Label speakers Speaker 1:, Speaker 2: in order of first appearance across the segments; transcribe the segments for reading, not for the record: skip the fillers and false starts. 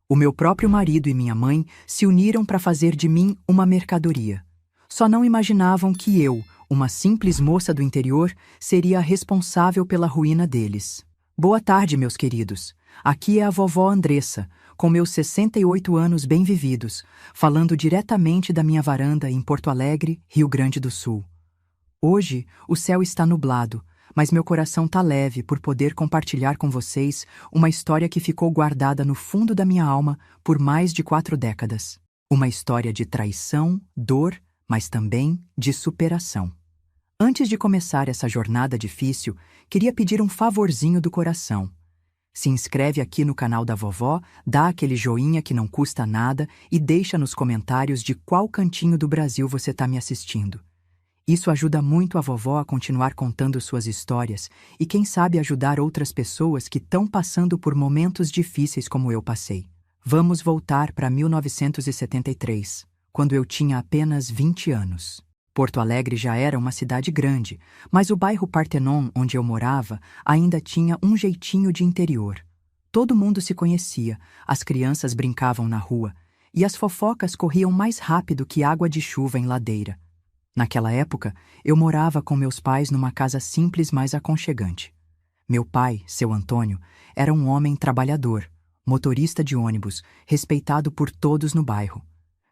Speaker 1: O meu próprio marido e minha mãe se uniram para fazer de mim uma mercadoria. Só não imaginavam que eu, uma simples moça do interior, seria a responsável pela ruína deles. Boa tarde, meus queridos. Aqui é a vovó Andressa, com meus 68 anos bem vividos, falando diretamente da minha varanda em Porto Alegre, Rio Grande do Sul. Hoje, o céu está nublado, mas meu coração tá leve por poder compartilhar com vocês uma história que ficou guardada no fundo da minha alma por mais de 4 décadas. Uma história de traição, dor, mas também de superação. Antes de começar essa jornada difícil, queria pedir um favorzinho do coração. Se inscreve aqui no canal da vovó, dá aquele joinha que não custa nada e deixa nos comentários de qual cantinho do Brasil você está me assistindo. Isso ajuda muito a vovó a continuar contando suas histórias e quem sabe ajudar outras pessoas que estão passando por momentos difíceis como eu passei. Vamos voltar para 1973, quando eu tinha apenas 20 anos. Porto Alegre já era uma cidade grande, mas o bairro Partenon, onde eu morava, ainda tinha um jeitinho de interior. Todo mundo se conhecia, as crianças brincavam na rua, e as fofocas corriam mais rápido que água de chuva em ladeira. Naquela época, eu morava com meus pais numa casa simples, mas aconchegante. Meu pai, seu Antônio, era um homem trabalhador, motorista de ônibus, respeitado por todos no bairro.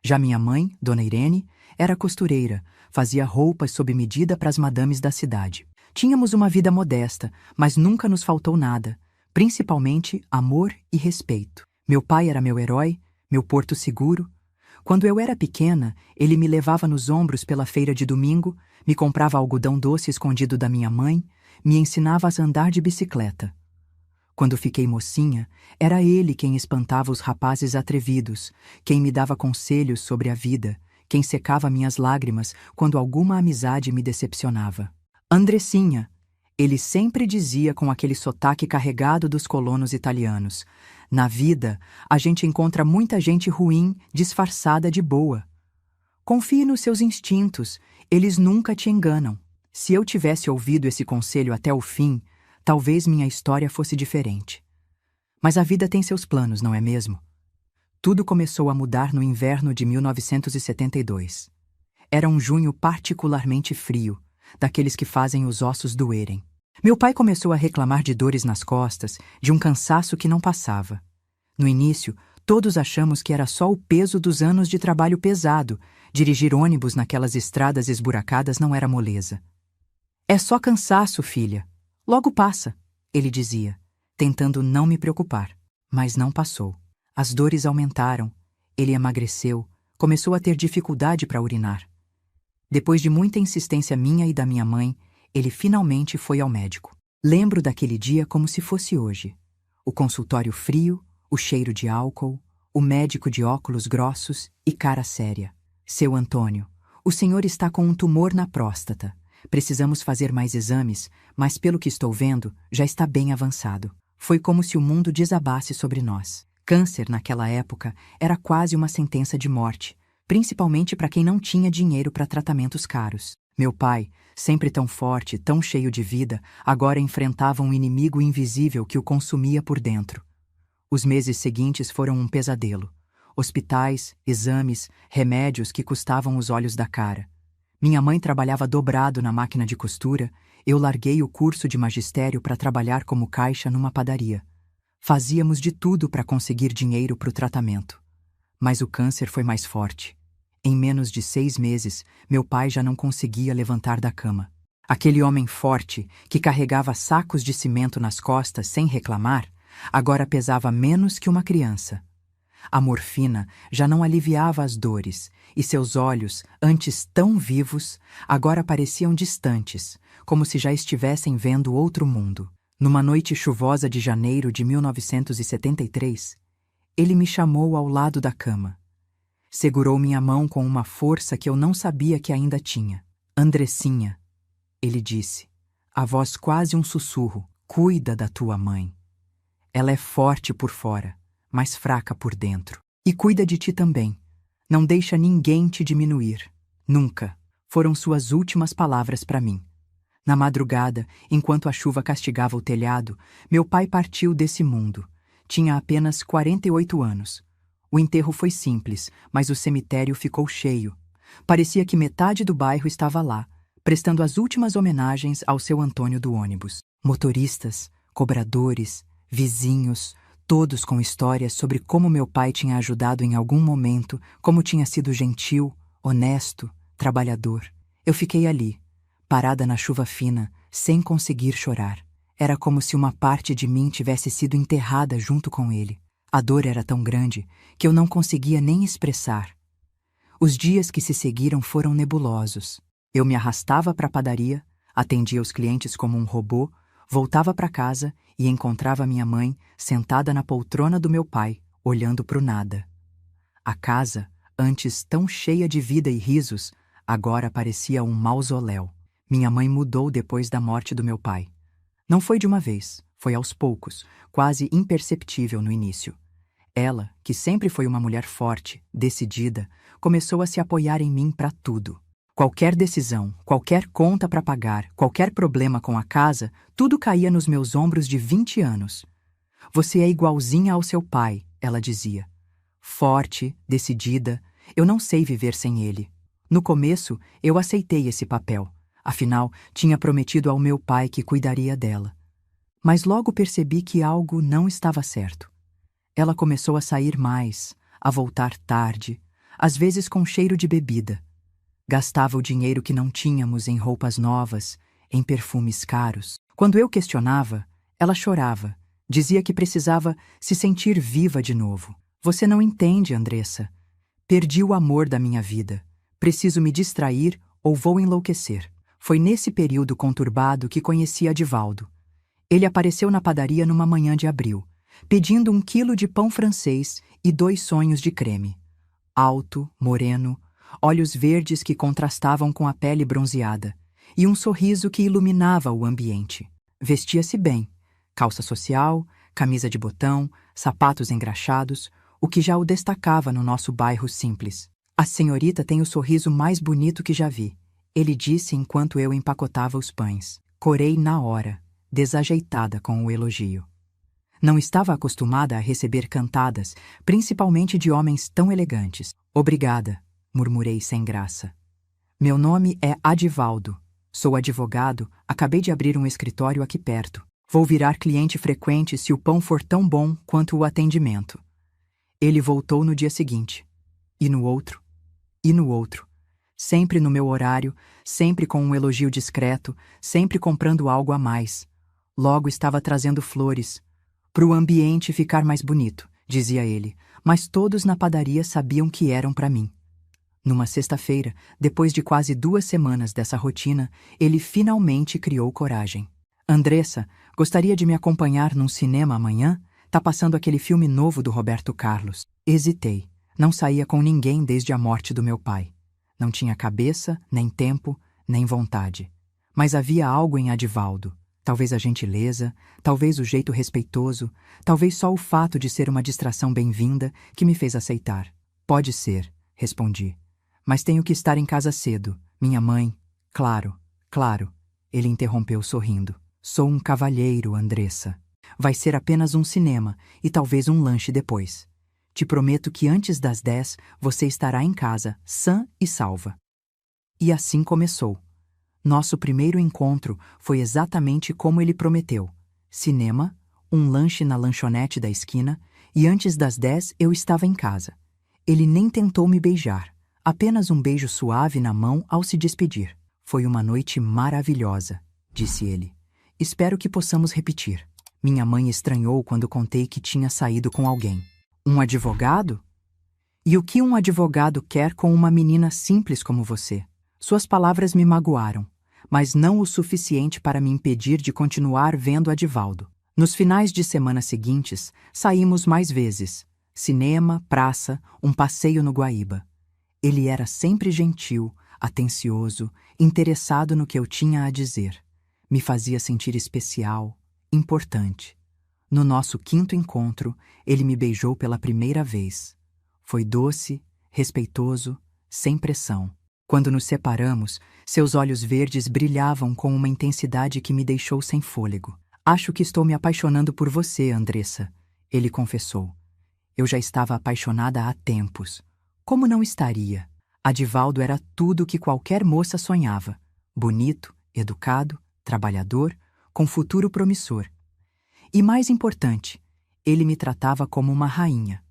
Speaker 1: Já minha mãe, Dona Irene, era costureira, fazia roupas sob medida para as madames da cidade. Tínhamos uma vida modesta, mas nunca nos faltou nada, principalmente amor e respeito. Meu pai era meu herói, meu porto seguro. Quando eu era pequena, ele me levava nos ombros pela feira de domingo, me comprava algodão doce escondido da minha mãe, me ensinava a andar de bicicleta. Quando fiquei mocinha, era ele quem espantava os rapazes atrevidos, quem me dava conselhos sobre a vida, quem secava minhas lágrimas quando alguma amizade me decepcionava. Andressinha, ele sempre dizia com aquele sotaque carregado dos colonos italianos. Na vida, a gente encontra muita gente ruim disfarçada de boa. Confie nos seus instintos, eles nunca te enganam. Se eu tivesse ouvido esse conselho até o fim, talvez minha história fosse diferente. Mas a vida tem seus planos, não é mesmo? Tudo começou a mudar no inverno de 1972. Era um junho particularmente frio, daqueles que fazem os ossos doerem. Meu pai começou a reclamar de dores nas costas, de um cansaço que não passava. No início, todos achamos que era só o peso dos anos de trabalho pesado. Dirigir ônibus naquelas estradas esburacadas não era moleza. É só cansaço, filha. Logo passa, ele dizia, tentando não me preocupar. Mas não passou. As dores aumentaram, ele emagreceu, começou a ter dificuldade para urinar. Depois de muita insistência minha e da minha mãe, ele finalmente foi ao médico. Lembro daquele dia como se fosse hoje. O consultório frio, o cheiro de álcool, o médico de óculos grossos e cara séria. Seu Antônio, o senhor está com um tumor na próstata. Precisamos fazer mais exames, mas pelo que estou vendo, já está bem avançado. Foi como se o mundo desabasse sobre nós. Câncer, naquela época, era quase uma sentença de morte, principalmente para quem não tinha dinheiro para tratamentos caros. Meu pai, sempre tão forte, tão cheio de vida, agora enfrentava um inimigo invisível que o consumia por dentro. Os meses seguintes foram um pesadelo. Hospitais, exames, remédios que custavam os olhos da cara. Minha mãe trabalhava dobrado na máquina de costura, eu larguei o curso de magistério para trabalhar como caixa numa padaria. Fazíamos de tudo para conseguir dinheiro para o tratamento. Mas o câncer foi mais forte. Em menos de 6 meses, meu pai já não conseguia levantar da cama. Aquele homem forte, que carregava sacos de cimento nas costas sem reclamar, agora pesava menos que uma criança. A morfina já não aliviava as dores, e seus olhos, antes tão vivos, agora pareciam distantes, como se já estivessem vendo outro mundo. Numa noite chuvosa de janeiro de 1973, ele me chamou ao lado da cama. Segurou minha mão com uma força que eu não sabia que ainda tinha. Andressinha, ele disse, a voz quase um sussurro, cuida da tua mãe. Ela é forte por fora, mas fraca por dentro. E cuida de ti também. Não deixa ninguém te diminuir. Nunca. Foram suas últimas palavras para mim. Na madrugada, enquanto a chuva castigava o telhado, meu pai partiu desse mundo. Tinha apenas 48 anos. O enterro foi simples, mas o cemitério ficou cheio. Parecia que metade do bairro estava lá, prestando as últimas homenagens ao seu Antônio do ônibus. Motoristas, cobradores, vizinhos, todos com histórias sobre como meu pai tinha ajudado em algum momento, como tinha sido gentil, honesto, trabalhador. Eu fiquei ali, parada na chuva fina, sem conseguir chorar. Era como se uma parte de mim tivesse sido enterrada junto com ele. A dor era tão grande que eu não conseguia nem expressar. Os dias que se seguiram foram nebulosos. Eu me arrastava para a padaria, atendia os clientes como um robô, voltava para casa e encontrava minha mãe sentada na poltrona do meu pai, olhando para o nada. A casa, antes tão cheia de vida e risos, agora parecia um mausoléu. Minha mãe mudou depois da morte do meu pai. Não foi de uma vez, foi aos poucos, quase imperceptível no início. Ela, que sempre foi uma mulher forte, decidida, começou a se apoiar em mim para tudo. Qualquer decisão, qualquer conta para pagar, qualquer problema com a casa, tudo caía nos meus ombros de 20 anos. Você é igualzinha ao seu pai, ela dizia. Forte, decidida, eu não sei viver sem ele. No começo, eu aceitei esse papel. Afinal, tinha prometido ao meu pai que cuidaria dela. Mas logo percebi que algo não estava certo. Ela começou a sair mais, a voltar tarde, às vezes com cheiro de bebida. Gastava o dinheiro que não tínhamos em roupas novas, em perfumes caros. Quando eu questionava, ela chorava, dizia que precisava se sentir viva de novo. Você não entende, Andressa. Perdi o amor da minha vida. Preciso me distrair ou vou enlouquecer. Foi nesse período conturbado que conheci Adivaldo. Ele apareceu na padaria numa manhã de abril, pedindo 1 quilo de pão francês e 2 sonhos de creme. Alto, moreno, olhos verdes que contrastavam com a pele bronzeada, e um sorriso que iluminava o ambiente. Vestia-se bem, calça social, camisa de botão, sapatos engraxados, o que já o destacava no nosso bairro simples. A senhorita tem o sorriso mais bonito que já vi, ele disse enquanto eu empacotava os pães. Corei na hora, desajeitada com o elogio. Não estava acostumada a receber cantadas, principalmente de homens tão elegantes. Obrigada, murmurei sem graça. Meu nome é Adivaldo. Sou advogado, acabei de abrir um escritório aqui perto. Vou virar cliente frequente se o pão for tão bom quanto o atendimento. Ele voltou no dia seguinte. E no outro. E no outro. Sempre no meu horário, sempre com um elogio discreto, sempre comprando algo a mais. Logo estava trazendo flores. Para o ambiente ficar mais bonito, dizia ele, mas todos na padaria sabiam que eram para mim. Numa sexta-feira, depois de quase 2 semanas dessa rotina, ele finalmente criou coragem. Andressa, gostaria de me acompanhar num cinema amanhã? Tá passando aquele filme novo do Roberto Carlos. Hesitei. Não saía com ninguém desde a morte do meu pai. Não tinha cabeça, nem tempo, nem vontade. Mas havia algo em Adivaldo. Talvez a gentileza, talvez o jeito respeitoso, talvez só o fato de ser uma distração bem-vinda que me fez aceitar. Pode ser, respondi. Mas tenho que estar em casa cedo. Minha mãe... Claro, claro. Ele interrompeu sorrindo. Sou um cavalheiro, Andressa. Vai ser apenas um cinema e talvez um lanche depois. Te prometo que antes das 10 você estará em casa, sã e salva. E assim começou. Nosso primeiro encontro foi exatamente como ele prometeu. Cinema, um lanche na lanchonete da esquina e antes das 10 eu estava em casa. Ele nem tentou me beijar, apenas um beijo suave na mão ao se despedir. Foi uma noite maravilhosa, disse ele. Espero que possamos repetir. Minha mãe estranhou quando contei que tinha saído com alguém. Um advogado? E o que um advogado quer com uma menina simples como você? Suas palavras me magoaram, mas não o suficiente para me impedir de continuar vendo Adivaldo. Nos finais de semana seguintes, saímos mais vezes. Cinema, praça, um passeio no Guaíba. Ele era sempre gentil, atencioso, interessado no que eu tinha a dizer. Me fazia sentir especial, importante. No nosso 5º encontro, ele me beijou pela primeira vez. Foi doce, respeitoso, sem pressão. Quando nos separamos, seus olhos verdes brilhavam com uma intensidade que me deixou sem fôlego. Acho que estou me apaixonando por você, Andressa. Ele confessou. Eu já estava apaixonada há tempos. Como não estaria? Adivaldo era tudo o que qualquer moça sonhava. Bonito, educado, trabalhador, com futuro promissor. E mais importante, ele me tratava como uma rainha.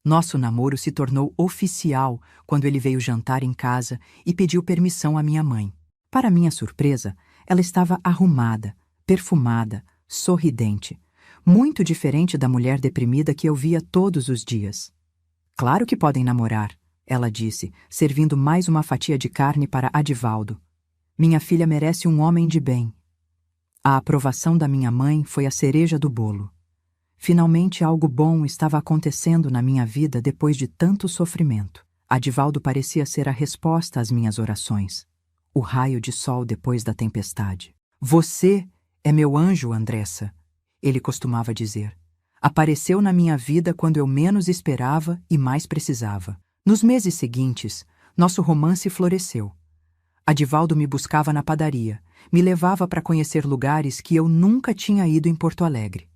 Speaker 1: Nosso namoro se tornou oficial quando ele veio jantar em casa e pediu permissão à minha mãe. Para minha surpresa, ela estava arrumada, perfumada, sorridente, muito diferente da mulher deprimida que eu via todos os dias. Claro que podem namorar, ela disse, servindo mais uma fatia de carne para Adivaldo. Minha filha merece um homem de bem. A aprovação da minha mãe foi a cereja do bolo. Finalmente algo bom estava acontecendo na minha vida depois de tanto sofrimento. Adivaldo parecia ser a resposta às minhas orações. O raio de sol depois da tempestade. Você é meu anjo, Andressa, ele costumava dizer. Apareceu na minha vida quando eu menos esperava e mais precisava. Nos meses seguintes, nosso romance floresceu. Adivaldo me buscava na padaria, me levava para conhecer lugares que eu nunca tinha ido em Porto Alegre.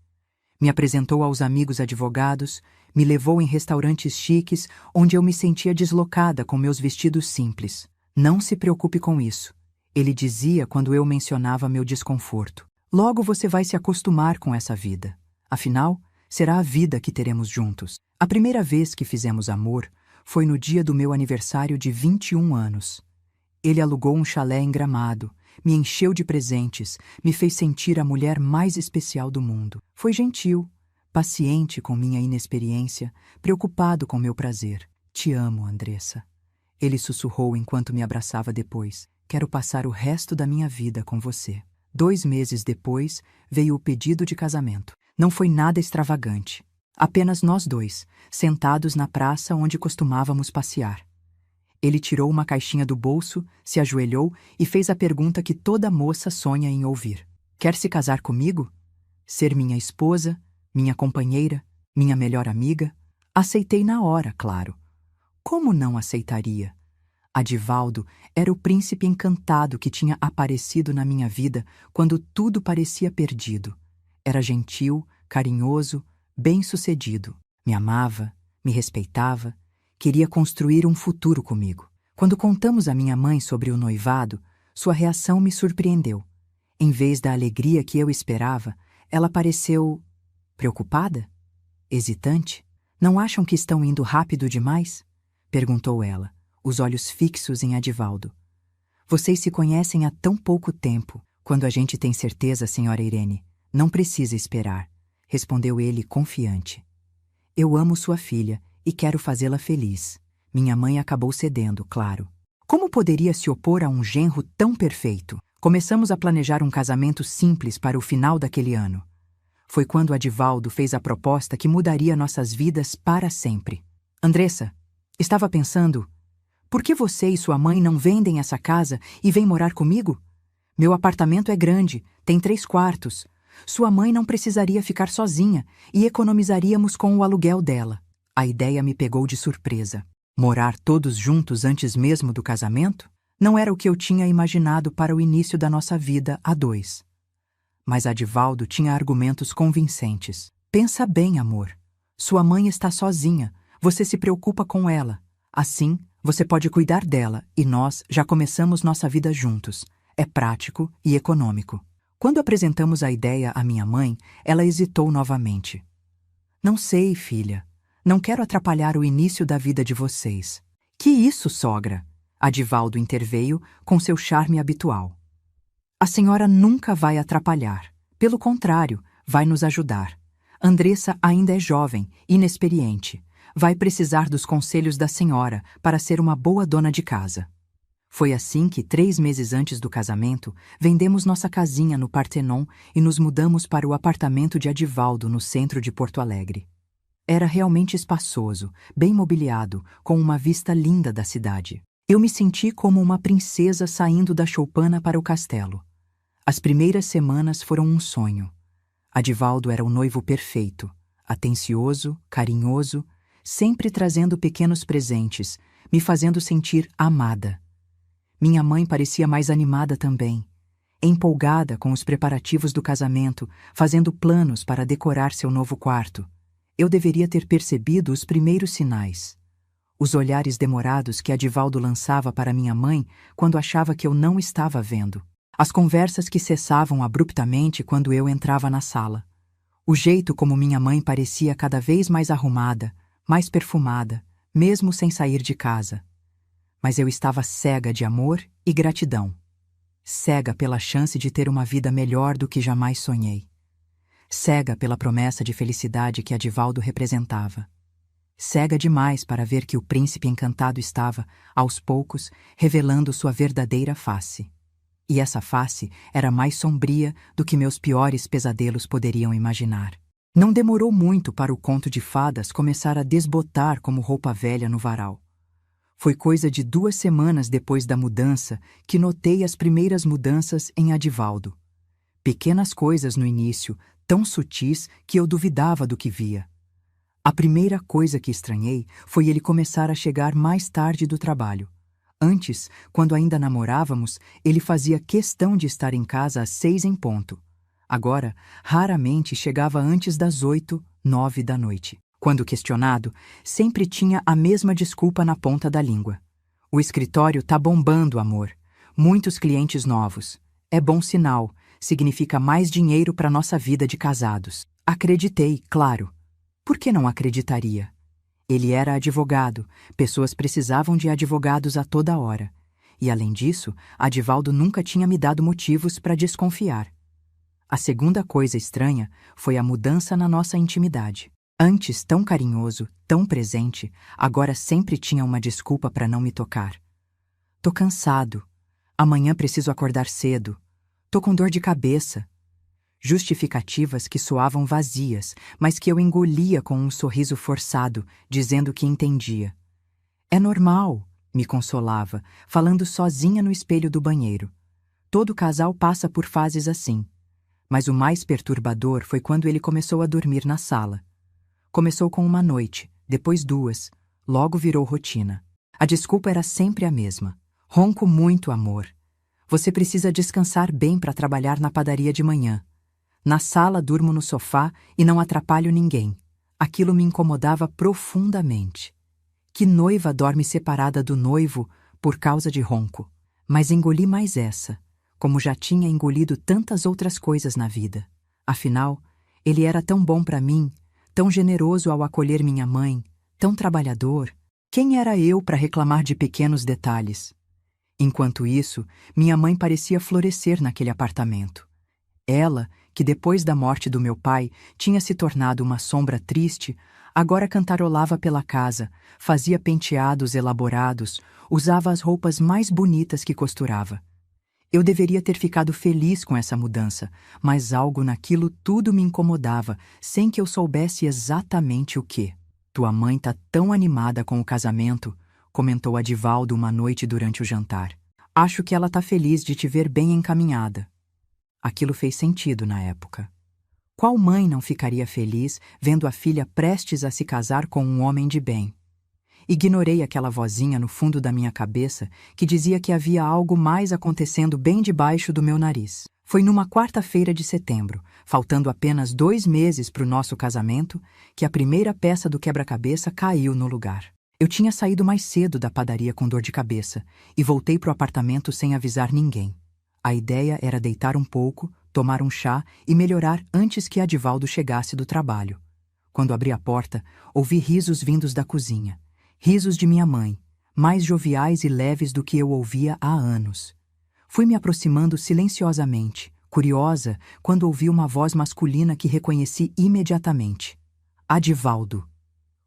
Speaker 1: Me apresentou aos amigos advogados, me levou em restaurantes chiques onde eu me sentia deslocada com meus vestidos simples. Não se preocupe com isso, ele dizia quando eu mencionava meu desconforto. Logo você vai se acostumar com essa vida. Afinal, será a vida que teremos juntos. A primeira vez que fizemos amor foi no dia do meu aniversário de 21 anos. Ele alugou um chalé em Gramado, me encheu de presentes, me fez sentir a mulher mais especial do mundo. Foi gentil, paciente com minha inexperiência, preocupado com meu prazer. Te amo, Andressa. Ele sussurrou enquanto me abraçava depois. Quero passar o resto da minha vida com você. 2 meses depois, veio o pedido de casamento. Não foi nada extravagante. Apenas nós dois, sentados na praça onde costumávamos passear. Ele tirou uma caixinha do bolso, se ajoelhou e fez a pergunta que toda moça sonha em ouvir. Quer se casar comigo? Ser minha esposa, minha companheira, minha melhor amiga? Aceitei na hora, claro. Como não aceitaria? Adivaldo era o príncipe encantado que tinha aparecido na minha vida quando tudo parecia perdido. Era gentil, carinhoso, bem-sucedido. Me amava, me respeitava, queria construir um futuro comigo. Quando contamos à minha mãe sobre o noivado, sua reação me surpreendeu. Em vez da alegria que eu esperava, ela pareceu preocupada? Hesitante? Não acham que estão indo rápido demais? Perguntou ela, os olhos fixos em Adivaldo. Vocês se conhecem há tão pouco tempo. Quando a gente tem certeza, senhora Irene, não precisa esperar, respondeu ele confiante. Eu amo sua filha e quero fazê-la feliz. Minha mãe acabou cedendo, claro. Como poderia se opor a um genro tão perfeito? Começamos a planejar um casamento simples para o final daquele ano. Foi quando Adivaldo fez a proposta que mudaria nossas vidas para sempre. Andressa, estava pensando, por que você e sua mãe não vendem essa casa e vêm morar comigo? Meu apartamento é grande, tem 3 quartos. Sua mãe não precisaria ficar sozinha e economizaríamos com o aluguel dela. A ideia me pegou de surpresa. Morar todos juntos antes mesmo do casamento? Não era o que eu tinha imaginado para o início da nossa vida a 2. Mas Adivaldo tinha argumentos convincentes. Pensa bem, amor. Sua mãe está sozinha. Você se preocupa com ela. Assim, você pode cuidar dela e nós já começamos nossa vida juntos. É prático e econômico. Quando apresentamos a ideia à minha mãe, ela hesitou novamente. Não sei, filha. Não quero atrapalhar o início da vida de vocês. Que isso, sogra? Adivaldo interveio com seu charme habitual. A senhora nunca vai atrapalhar. Pelo contrário, vai nos ajudar. Andressa ainda é jovem, inexperiente. Vai precisar dos conselhos da senhora para ser uma boa dona de casa. Foi assim que, 3 meses antes do casamento, vendemos nossa casinha no Partenon e nos mudamos para o apartamento de Adivaldo no centro de Porto Alegre. Era realmente espaçoso, bem mobiliado, com uma vista linda da cidade. Eu me senti como uma princesa saindo da choupana para o castelo. As primeiras semanas foram um sonho. Adivaldo era o noivo perfeito, atencioso, carinhoso, sempre trazendo pequenos presentes, me fazendo sentir amada. Minha mãe parecia mais animada também, empolgada com os preparativos do casamento, fazendo planos para decorar seu novo quarto. Eu deveria ter percebido os primeiros sinais. Os olhares demorados que Adivaldo lançava para minha mãe quando achava que eu não estava vendo. As conversas que cessavam abruptamente quando eu entrava na sala. O jeito como minha mãe parecia cada vez mais arrumada, mais perfumada, mesmo sem sair de casa. Mas eu estava cega de amor e gratidão. Cega pela chance de ter uma vida melhor do que jamais sonhei. Cega pela promessa de felicidade que Adivaldo representava. Cega demais para ver que o príncipe encantado estava, aos poucos, revelando sua verdadeira face. E essa face era mais sombria do que meus piores pesadelos poderiam imaginar. Não demorou muito para o conto de fadas começar a desbotar como roupa velha no varal. Foi coisa de 2 semanas depois da mudança que notei as primeiras mudanças em Adivaldo. Pequenas coisas no início, tão sutis que eu duvidava do que via. A primeira coisa que estranhei foi ele começar a chegar mais tarde do trabalho. Antes, quando ainda namorávamos, ele fazia questão de estar em casa às 6 em ponto. Agora, raramente chegava antes das 8, 9 da noite. Quando questionado, sempre tinha a mesma desculpa na ponta da língua. O escritório tá bombando, amor. Muitos clientes novos. É bom sinal. Significa mais dinheiro para nossa vida de casados. Acreditei, claro. Por que não acreditaria? Ele era advogado, pessoas precisavam de advogados a toda hora. E, além disso, Adivaldo nunca tinha me dado motivos para desconfiar. A segunda coisa estranha foi a mudança na nossa intimidade. Antes tão carinhoso, tão presente, agora sempre tinha uma desculpa para não me tocar. Tô cansado. Amanhã preciso acordar cedo. Tô com dor de cabeça. Justificativas que soavam vazias, mas que eu engolia com um sorriso forçado, dizendo que entendia. É normal, me consolava, falando sozinha no espelho do banheiro. Todo casal passa por fases assim. Mas o mais perturbador foi quando ele começou a dormir na sala. Começou com uma noite, depois 2, logo virou rotina. A desculpa era sempre a mesma. Ronco muito, amor. Você precisa descansar bem para trabalhar na padaria de manhã. Na sala durmo no sofá e não atrapalho ninguém. Aquilo me incomodava profundamente. Que noiva dorme separada do noivo por causa de ronco? Mas engoli mais essa, como já tinha engolido tantas outras coisas na vida. Afinal, ele era tão bom para mim, tão generoso ao acolher minha mãe, tão trabalhador. Quem era eu para reclamar de pequenos detalhes? Enquanto isso, minha mãe parecia florescer naquele apartamento. Ela, que depois da morte do meu pai tinha se tornado uma sombra triste, agora cantarolava pela casa, fazia penteados elaborados, usava as roupas mais bonitas que costurava. Eu deveria ter ficado feliz com essa mudança, mas algo naquilo tudo me incomodava, sem que eu soubesse exatamente o que. Tua mãe tá tão animada com o casamento, comentou Adivaldo uma noite durante o jantar. Acho que ela tá feliz de te ver bem encaminhada. Aquilo fez sentido na época. Qual mãe não ficaria feliz vendo a filha prestes a se casar com um homem de bem? Ignorei aquela vozinha no fundo da minha cabeça que dizia que havia algo mais acontecendo bem debaixo do meu nariz. Foi numa quarta-feira de setembro, faltando apenas 2 meses para o nosso casamento, que a primeira peça do quebra-cabeça caiu no lugar. Eu tinha saído mais cedo da padaria com dor de cabeça e voltei para o apartamento sem avisar ninguém. A ideia era deitar um pouco, tomar um chá e melhorar antes que Adivaldo chegasse do trabalho. Quando abri a porta, ouvi risos vindos da cozinha. Risos de minha mãe, mais joviais e leves do que eu ouvia há anos. Fui me aproximando silenciosamente, curiosa, quando ouvi uma voz masculina que reconheci imediatamente. Adivaldo.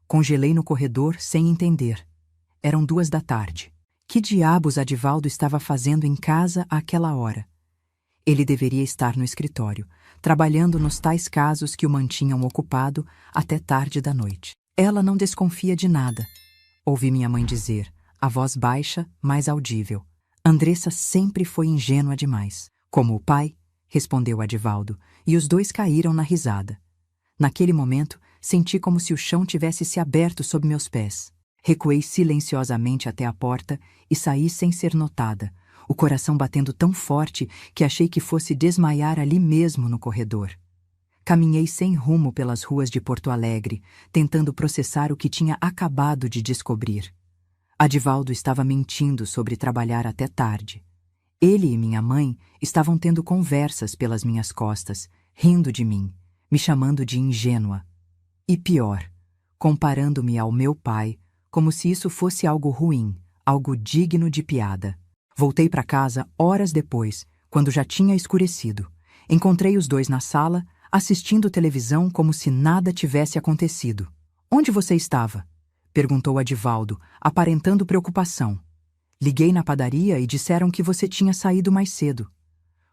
Speaker 1: Congelei no corredor sem entender. Eram 2 da tarde. Que diabos Adivaldo estava fazendo em casa àquela hora? Ele deveria estar no escritório, trabalhando nos tais casos que o mantinham ocupado até tarde da noite. Ela não desconfia de nada, ouvi minha mãe dizer, a voz baixa, mas audível. Andressa sempre foi ingênua demais. Como o pai, respondeu Adivaldo, e os 2 caíram na risada. Naquele momento, senti como se o chão tivesse se aberto sob meus pés. Recuei silenciosamente até a porta e saí sem ser notada, o coração batendo tão forte que achei que fosse desmaiar ali mesmo no corredor. Caminhei sem rumo pelas ruas de Porto Alegre, tentando processar o que tinha acabado de descobrir. Adivaldo estava mentindo sobre trabalhar até tarde. Ele e minha mãe estavam tendo conversas pelas minhas costas, rindo de mim, me chamando de ingênua. E pior, comparando-me ao meu pai, como se isso fosse algo ruim, algo digno de piada. Voltei para casa horas depois, quando já tinha escurecido. Encontrei os dois na sala, assistindo televisão como se nada tivesse acontecido. "Onde você estava?" perguntou Adivaldo, aparentando preocupação. "Liguei na padaria e disseram que você tinha saído mais cedo."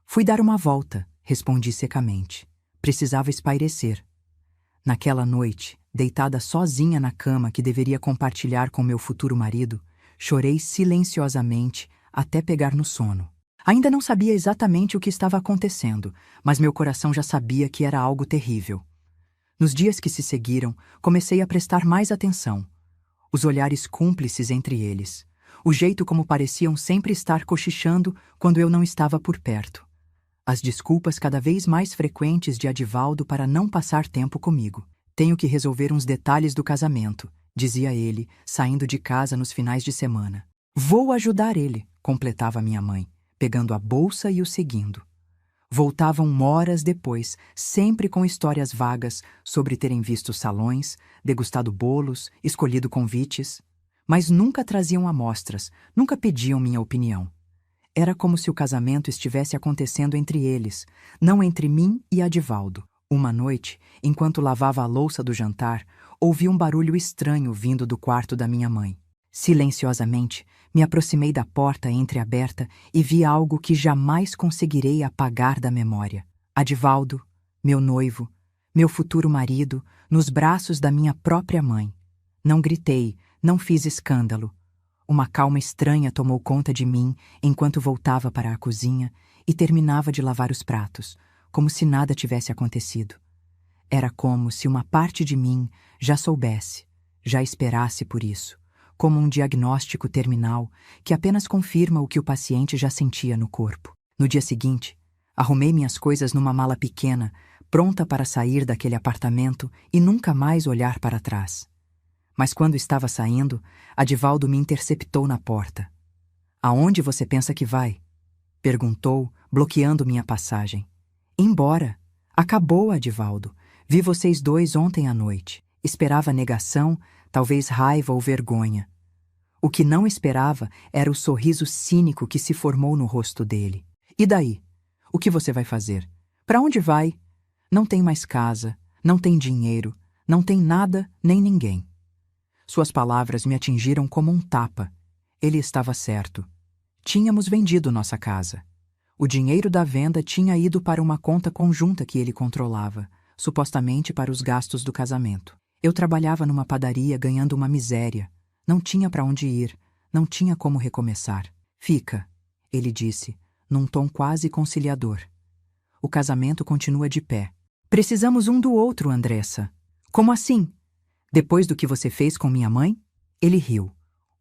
Speaker 1: "Fui dar uma volta", respondi secamente. Precisava espairecer. Naquela noite, deitada sozinha na cama que deveria compartilhar com meu futuro marido, chorei silenciosamente até pegar no sono. Ainda não sabia exatamente o que estava acontecendo, mas meu coração já sabia que era algo terrível. Nos dias que se seguiram, comecei a prestar mais atenção. Os olhares cúmplices entre eles. O jeito como pareciam sempre estar cochichando quando eu não estava por perto. As desculpas cada vez mais frequentes de Adivaldo para não passar tempo comigo. "Tenho que resolver uns detalhes do casamento", dizia ele, saindo de casa nos finais de semana. "Vou ajudar ele", completava minha mãe, pegando a bolsa e o seguindo. Voltavam horas depois, sempre com histórias vagas sobre terem visto salões, degustado bolos, escolhido convites, mas nunca traziam amostras, nunca pediam minha opinião. Era como se o casamento estivesse acontecendo entre eles, não entre mim e Adivaldo. Uma noite, enquanto lavava a louça do jantar, ouvi um barulho estranho vindo do quarto da minha mãe. Silenciosamente, me aproximei da porta entreaberta e vi algo que jamais conseguirei apagar da memória. Adivaldo, meu noivo, meu futuro marido, nos braços da minha própria mãe. Não gritei, não fiz escândalo. Uma calma estranha tomou conta de mim enquanto voltava para a cozinha e terminava de lavar os pratos, como se nada tivesse acontecido. Era como se uma parte de mim já soubesse, já esperasse por isso, como um diagnóstico terminal que apenas confirma o que o paciente já sentia no corpo. No dia seguinte, arrumei minhas coisas numa mala pequena, pronta para sair daquele apartamento e nunca mais olhar para trás. Mas quando estava saindo, Adivaldo me interceptou na porta. "Aonde você pensa que vai?" perguntou, bloqueando minha passagem. "Embora. Acabou, Adivaldo. Vi vocês dois ontem à noite. Esperava negação, talvez raiva ou vergonha. O que não esperava era o sorriso cínico que se formou no rosto dele. E daí? O que você vai fazer? Para onde vai? Não tem mais casa, não tem dinheiro, não tem nada nem ninguém." Suas palavras me atingiram como um tapa. Ele estava certo. Tínhamos vendido nossa casa. O dinheiro da venda tinha ido para uma conta conjunta que ele controlava, supostamente para os gastos do casamento. Eu trabalhava numa padaria ganhando uma miséria. Não tinha para onde ir, não tinha como recomeçar. "Fica", ele disse, num tom quase conciliador. "O casamento continua de pé. Precisamos um do outro, Andressa." "Como assim? Depois do que você fez com minha mãe?" Ele riu,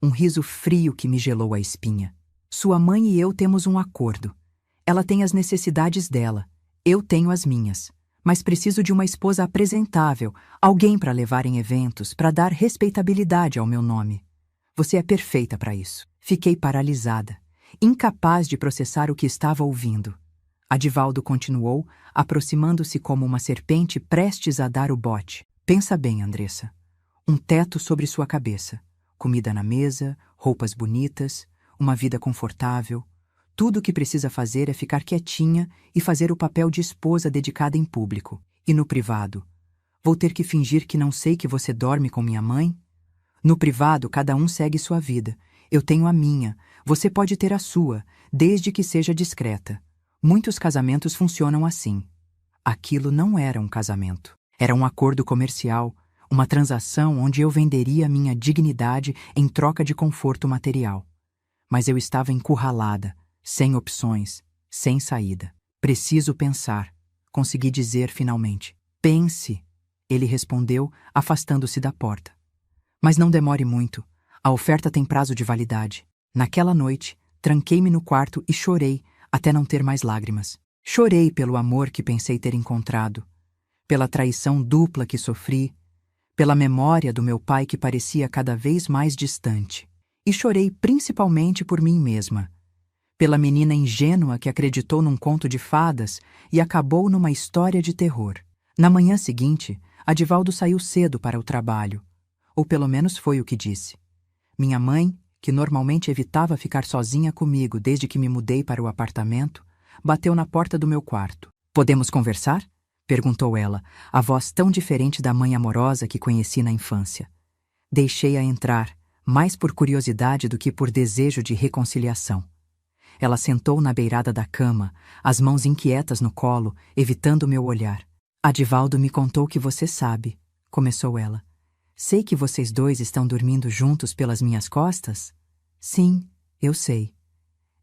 Speaker 1: um riso frio que me gelou a espinha. "Sua mãe e eu temos um acordo. Ela tem as necessidades dela, eu tenho as minhas. Mas preciso de uma esposa apresentável, alguém para levar em eventos, para dar respeitabilidade ao meu nome. Você é perfeita para isso." Fiquei paralisada, incapaz de processar o que estava ouvindo. Adivaldo continuou, aproximando-se como uma serpente prestes a dar o bote. "Pensa bem, Andressa. Um teto sobre sua cabeça, comida na mesa, roupas bonitas, uma vida confortável. Tudo o que precisa fazer é ficar quietinha e fazer o papel de esposa dedicada em público. E no privado? Vou ter que fingir que não sei que você dorme com minha mãe? No privado, cada um segue sua vida. Eu tenho a minha, você pode ter a sua, desde que seja discreta. Muitos casamentos funcionam assim." Aquilo não era um casamento. Era um acordo comercial, uma transação onde eu venderia minha dignidade em troca de conforto material. Mas eu estava encurralada, sem opções, sem saída. "Preciso pensar", consegui dizer finalmente. "Pense", ele respondeu, afastando-se da porta. "Mas não demore muito. A oferta tem prazo de validade." Naquela noite, tranquei-me no quarto e chorei até não ter mais lágrimas. Chorei pelo amor que pensei ter encontrado, pela traição dupla que sofri, pela memória do meu pai que parecia cada vez mais distante. E chorei principalmente por mim mesma, pela menina ingênua que acreditou num conto de fadas e acabou numa história de terror. Na manhã seguinte, Adivaldo saiu cedo para o trabalho, ou pelo menos foi o que disse. Minha mãe, que normalmente evitava ficar sozinha comigo desde que me mudei para o apartamento, bateu na porta do meu quarto. "Podemos conversar?" perguntou ela, a voz tão diferente da mãe amorosa que conheci na infância. Deixei-a entrar, mais por curiosidade do que por desejo de reconciliação. Ela sentou na beirada da cama, as mãos inquietas no colo, evitando meu olhar. "Adivaldo me contou que você sabe", começou ela. "Sei que vocês dois estão dormindo juntos pelas minhas costas?" "Sim, eu sei."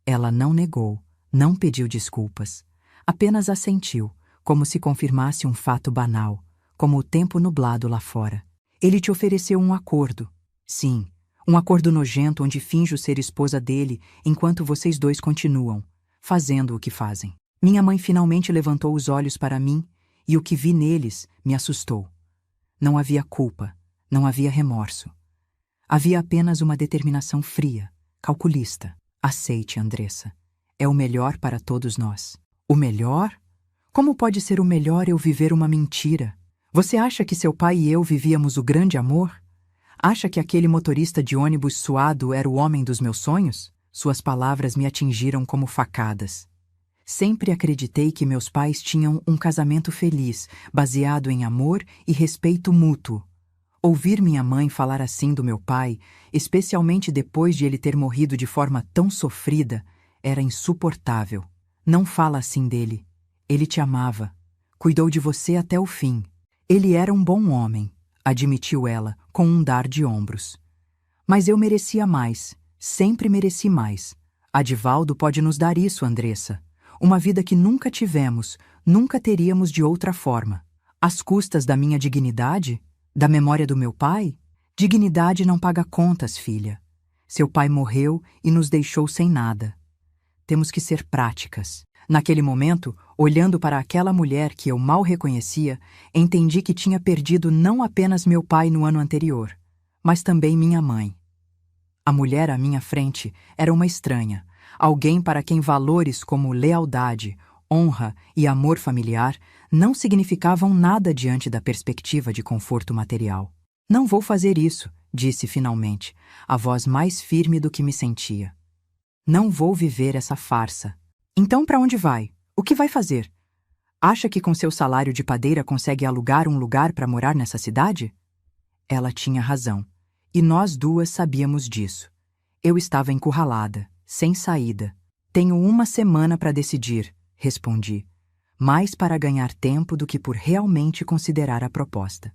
Speaker 1: Ela não negou, não pediu desculpas. Apenas assentiu, como se confirmasse um fato banal, como o tempo nublado lá fora. "Ele te ofereceu um acordo." "Sim, um acordo nojento onde finjo ser esposa dele enquanto vocês dois continuam, fazendo o que fazem." Minha mãe finalmente levantou os olhos para mim e o que vi neles me assustou. Não havia culpa, não havia remorso. Havia apenas uma determinação fria, calculista. "Aceite, Andressa. É o melhor para todos nós." "O melhor? Como pode ser o melhor eu viver uma mentira? Você acha que seu pai e eu vivíamos o grande amor? Acha que aquele motorista de ônibus suado era o homem dos meus sonhos?" Suas palavras me atingiram como facadas. Sempre acreditei que meus pais tinham um casamento feliz, baseado em amor e respeito mútuo. Ouvir minha mãe falar assim do meu pai, especialmente depois de ele ter morrido de forma tão sofrida, era insuportável. "Não fala assim dele. Ele te amava. Cuidou de você até o fim. Ele era um bom homem", admitiu ela, com um dar de ombros. "Mas eu merecia mais. Sempre mereci mais. Adivaldo pode nos dar isso, Andressa. Uma vida que nunca tivemos, nunca teríamos de outra forma. Às custas da minha dignidade? Da memória do meu pai? Dignidade não paga contas, filha. Seu pai morreu e nos deixou sem nada. Temos que ser práticas." Naquele momento, olhando para aquela mulher que eu mal reconhecia, entendi que tinha perdido não apenas meu pai no ano anterior, mas também minha mãe. A mulher à minha frente era uma estranha, alguém para quem valores como lealdade, honra e amor familiar não significavam nada diante da perspectiva de conforto material. "Não vou fazer isso", disse finalmente, a voz mais firme do que me sentia. "Não vou viver essa farsa." "Então para onde vai? O que vai fazer? Acha que com seu salário de padeira consegue alugar um lugar para morar nessa cidade?" Ela tinha razão, e nós duas sabíamos disso. Eu estava encurralada, sem saída. "Tenho uma semana para decidir", respondi, mais para ganhar tempo do que por realmente considerar a proposta.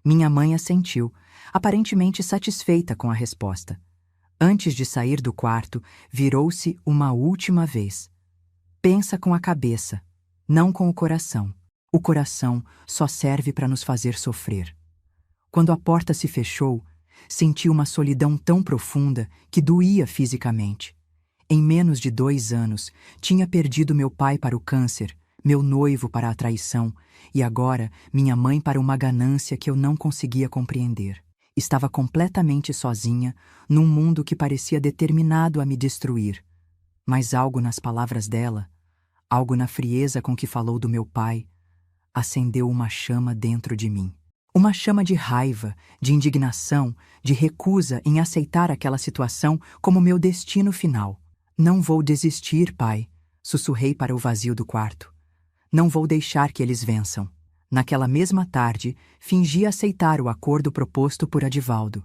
Speaker 1: Minha mãe assentiu, aparentemente satisfeita com a resposta. Antes de sair do quarto, virou-se uma última vez. "Pensa com a cabeça, não com o coração. O coração só serve para nos fazer sofrer." Quando a porta se fechou, senti uma solidão tão profunda que doía fisicamente. Em menos de 2 anos, tinha perdido meu pai para o câncer, meu noivo para a traição e agora minha mãe para uma ganância que eu não conseguia compreender. Estava completamente sozinha, num mundo que parecia determinado a me destruir. Mas algo nas palavras dela, algo na frieza com que falou do meu pai, acendeu uma chama dentro de mim. Uma chama de raiva, de indignação, de recusa em aceitar aquela situação como meu destino final. "Não vou desistir, pai", sussurrei para o vazio do quarto. "Não vou deixar que eles vençam." Naquela mesma tarde, fingi aceitar o acordo proposto por Adivaldo.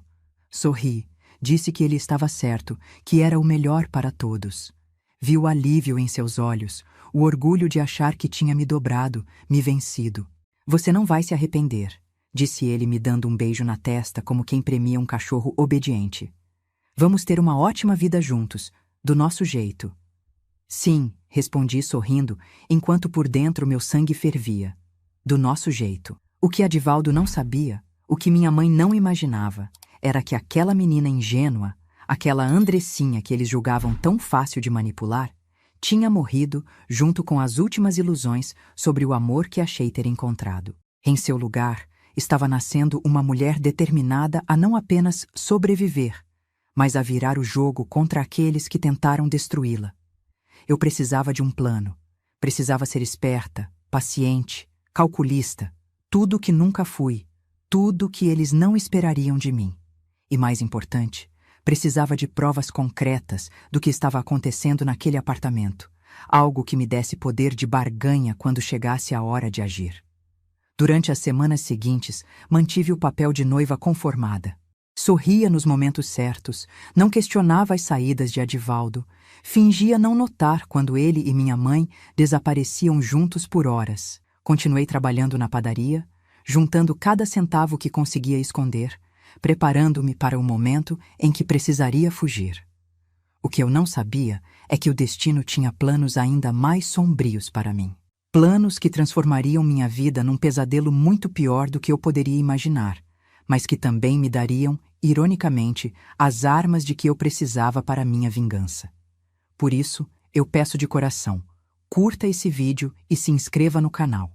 Speaker 1: Sorri, disse que ele estava certo, que era o melhor para todos. Vi o alívio em seus olhos, o orgulho de achar que tinha me dobrado, me vencido. "Você não vai se arrepender", disse ele me dando um beijo na testa como quem premia um cachorro obediente. "Vamos ter uma ótima vida juntos, do nosso jeito." "Sim", respondi sorrindo, enquanto por dentro meu sangue fervia. "Do nosso jeito." O que Adivaldo não sabia, o que minha mãe não imaginava, era que aquela menina ingênua, aquela Andressinha que eles julgavam tão fácil de manipular, tinha morrido junto com as últimas ilusões sobre o amor que achei ter encontrado. Em seu lugar, estava nascendo uma mulher determinada a não apenas sobreviver, mas a virar o jogo contra aqueles que tentaram destruí-la. Eu precisava de um plano. Precisava ser esperta, paciente, calculista, tudo o que nunca fui, tudo o que eles não esperariam de mim. E mais importante, precisava de provas concretas do que estava acontecendo naquele apartamento, algo que me desse poder de barganha quando chegasse a hora de agir. Durante as semanas seguintes, mantive o papel de noiva conformada. Sorria nos momentos certos, não questionava as saídas de Adivaldo, fingia não notar quando ele e minha mãe desapareciam juntos por horas. Continuei trabalhando na padaria, juntando cada centavo que conseguia esconder, preparando-me para o momento em que precisaria fugir. O que eu não sabia é que o destino tinha planos ainda mais sombrios para mim. Planos que transformariam minha vida num pesadelo muito pior do que eu poderia imaginar, mas que também me dariam, ironicamente, as armas de que eu precisava para minha vingança. Por isso, eu peço de coração, curta esse vídeo e se inscreva no canal.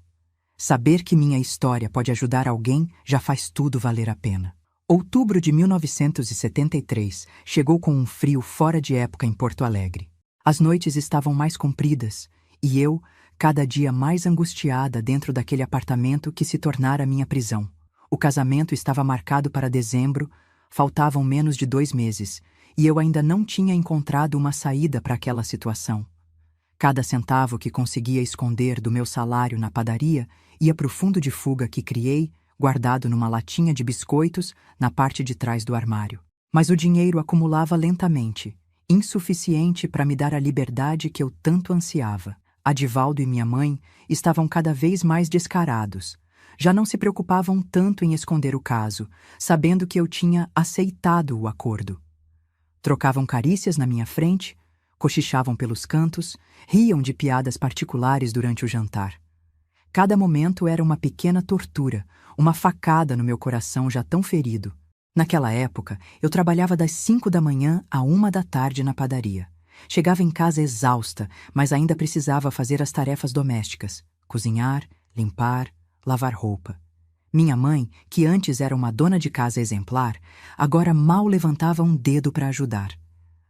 Speaker 1: Saber que minha história pode ajudar alguém já faz tudo valer a pena. Outubro de 1973 chegou com um frio fora de época em Porto Alegre. As noites estavam mais compridas e eu, cada dia mais angustiada dentro daquele apartamento que se tornara minha prisão. O casamento estava marcado para dezembro, faltavam menos de 2 meses, e eu ainda não tinha encontrado uma saída para aquela situação. Cada centavo que conseguia esconder do meu salário na padaria ia para o fundo de fuga que criei, guardado numa latinha de biscoitos na parte de trás do armário. Mas o dinheiro acumulava lentamente, insuficiente para me dar a liberdade que eu tanto ansiava. Adivaldo e minha mãe estavam cada vez mais descarados. Já não se preocupavam tanto em esconder o caso, sabendo que eu tinha aceitado o acordo. Trocavam carícias na minha frente, cochichavam pelos cantos, riam de piadas particulares durante o jantar. Cada momento era uma pequena tortura, uma facada no meu coração já tão ferido. Naquela época, eu trabalhava das 5 da manhã à 1 da tarde na padaria. Chegava em casa exausta, mas ainda precisava fazer as tarefas domésticas: cozinhar, limpar, lavar roupa. Minha mãe, que antes era uma dona de casa exemplar, agora mal levantava um dedo para ajudar.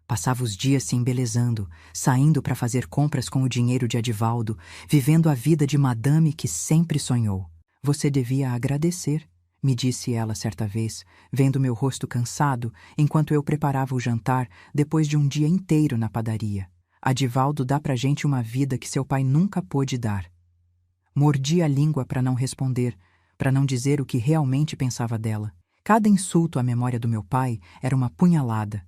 Speaker 1: Passava os dias se embelezando, saindo para fazer compras com o dinheiro de Adivaldo, vivendo a vida de madame que sempre sonhou. Você devia agradecer, me disse ela certa vez, vendo meu rosto cansado enquanto eu preparava o jantar depois de um dia inteiro na padaria. Adivaldo dá pra gente uma vida que seu pai nunca pôde dar. Mordi a língua para não responder, para não dizer o que realmente pensava dela. Cada insulto à memória do meu pai era uma punhalada.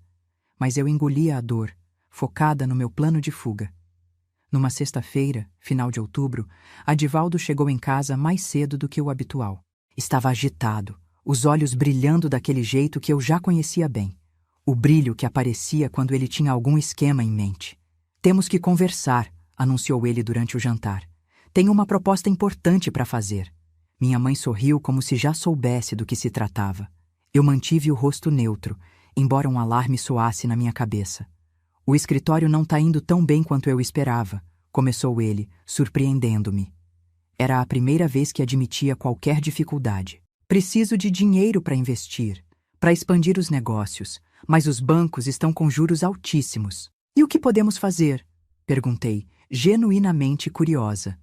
Speaker 1: Mas eu engolia a dor, focada no meu plano de fuga. Numa sexta-feira, final de outubro, Adivaldo chegou em casa mais cedo do que o habitual. Estava agitado, os olhos brilhando daquele jeito que eu já conhecia bem. O brilho que aparecia quando ele tinha algum esquema em mente. Temos que conversar, anunciou ele durante o jantar. Tenho uma proposta importante para fazer. Minha mãe sorriu como se já soubesse do que se tratava. Eu mantive o rosto neutro, embora um alarme soasse na minha cabeça. O escritório não está indo tão bem quanto eu esperava, começou ele, surpreendendo-me. Era a primeira vez que admitia qualquer dificuldade. Preciso de dinheiro para investir, para expandir os negócios, mas os bancos estão com juros altíssimos. E o que podemos fazer? Perguntei, genuinamente curiosa.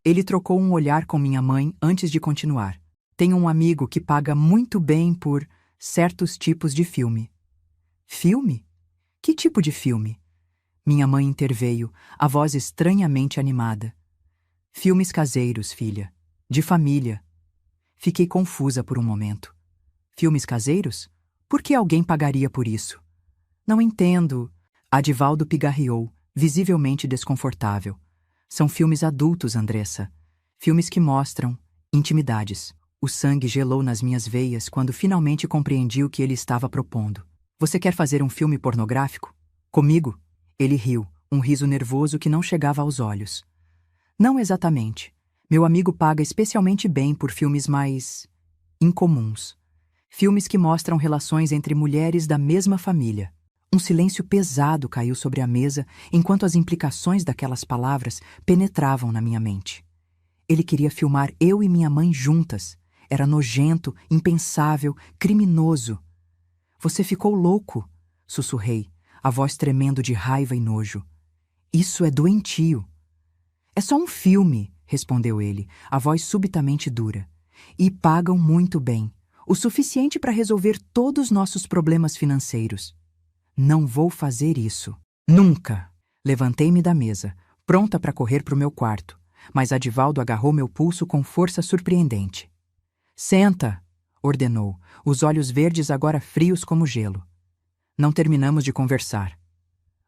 Speaker 1: Ele trocou um olhar com minha mãe antes de continuar. Tenho um amigo que paga muito bem por certos tipos de filme. Filme? Que tipo de filme? Minha mãe interveio, a voz estranhamente animada. Filmes caseiros, filha. De família. Fiquei confusa por um momento. Filmes caseiros? Por que alguém pagaria por isso? Não entendo. Adivaldo pigarreou, visivelmente desconfortável. São filmes adultos, Andressa. Filmes que mostram intimidades. O sangue gelou nas minhas veias quando finalmente compreendi o que ele estava propondo. Você quer fazer um filme pornográfico? Comigo? Ele riu, um riso nervoso que não chegava aos olhos. Não exatamente. Meu amigo paga especialmente bem por filmes mais incomuns. Filmes que mostram relações entre mulheres da mesma família. Um silêncio pesado caiu sobre a mesa enquanto as implicações daquelas palavras penetravam na minha mente. Ele queria filmar eu e minha mãe juntas. Era nojento, impensável, criminoso. Você ficou louco, sussurrei, a voz tremendo de raiva e nojo. Isso é doentio. É só um filme, respondeu ele, a voz subitamente dura. E pagam muito bem, o suficiente para resolver todos nossos problemas financeiros. Não vou fazer isso. Nunca! Levantei-me da mesa, pronta para correr para o meu quarto, mas Adivaldo agarrou meu pulso com força surpreendente. Senta! Ordenou, os olhos verdes agora frios como gelo. Não terminamos de conversar.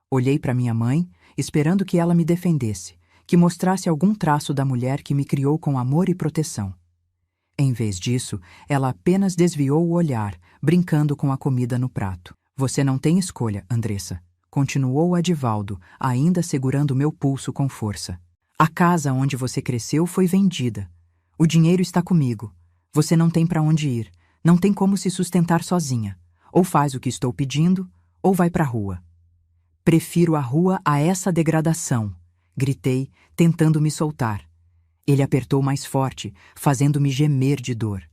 Speaker 1: Olhei para minha mãe, esperando que ela me defendesse, que mostrasse algum traço da mulher que me criou com amor e proteção. Em vez disso, ela apenas desviou o olhar, brincando com a comida no prato. Você não tem escolha, Andressa, continuou Adivaldo, ainda segurando meu pulso com força. A casa onde você cresceu foi vendida. O dinheiro está comigo. Você não tem para onde ir, não tem como se sustentar sozinha. Ou faz o que estou pedindo, ou vai para a rua. Prefiro a rua a essa degradação, gritei, tentando me soltar. Ele apertou mais forte, fazendo-me gemer de dor.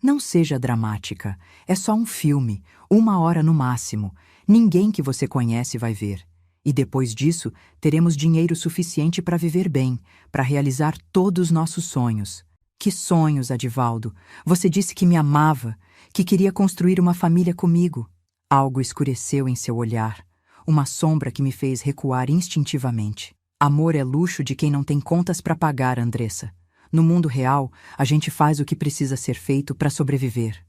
Speaker 1: Não seja dramática, é só um filme, 1 hora no máximo. Ninguém que você conhece vai ver. E depois disso, teremos dinheiro suficiente para viver bem, para realizar todos os nossos sonhos. Que sonhos, Adivaldo! Você disse que me amava, que queria construir uma família comigo. Algo escureceu em seu olhar, uma sombra que me fez recuar instintivamente. Amor é luxo de quem não tem contas para pagar, Andressa. No mundo real, a gente faz o que precisa ser feito para sobreviver.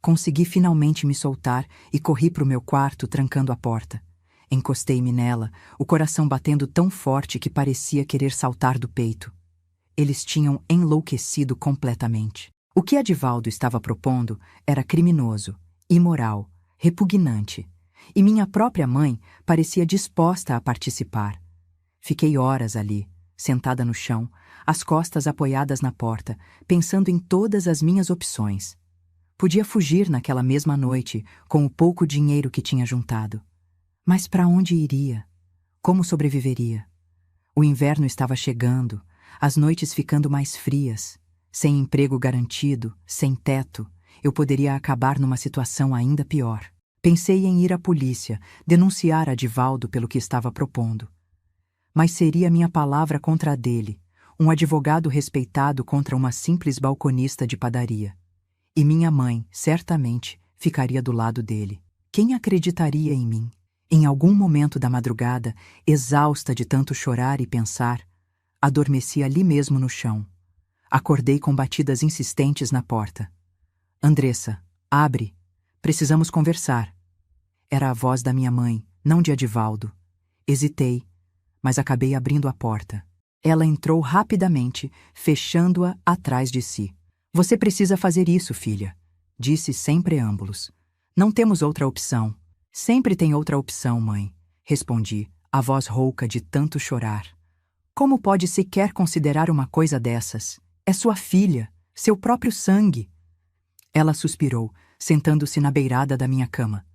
Speaker 1: Consegui finalmente me soltar e corri para o meu quarto, trancando a porta. Encostei-me nela, o coração batendo tão forte que parecia querer saltar do peito. Eles tinham enlouquecido completamente. O que Adivaldo estava propondo era criminoso, imoral, repugnante. E minha própria mãe parecia disposta a participar. Fiquei horas ali, sentada no chão, as costas apoiadas na porta, pensando em todas as minhas opções. Podia fugir naquela mesma noite, com o pouco dinheiro que tinha juntado. Mas para onde iria? Como sobreviveria? O inverno estava chegando, as noites ficando mais frias. Sem emprego garantido, sem teto, eu poderia acabar numa situação ainda pior. Pensei em ir à polícia, denunciar Adivaldo pelo que estava propondo. Mas seria minha palavra contra a dele, um advogado respeitado contra uma simples balconista de padaria. E minha mãe, certamente, ficaria do lado dele. Quem acreditaria em mim? Em algum momento da madrugada, exausta de tanto chorar e pensar, adormeci ali mesmo no chão. Acordei com batidas insistentes na porta. Andressa, abre. Precisamos conversar. Era a voz da minha mãe, não de Adivaldo. Hesitei, mas acabei abrindo a porta. Ela entrou rapidamente, fechando-a atrás de si. Você precisa fazer isso, filha, disse sem preâmbulos. Não temos outra opção. Sempre tem outra opção, mãe, respondi, a voz rouca de tanto chorar. Como pode sequer considerar uma coisa dessas? É sua filha, seu próprio sangue. Ela suspirou, sentando-se na beirada da minha cama.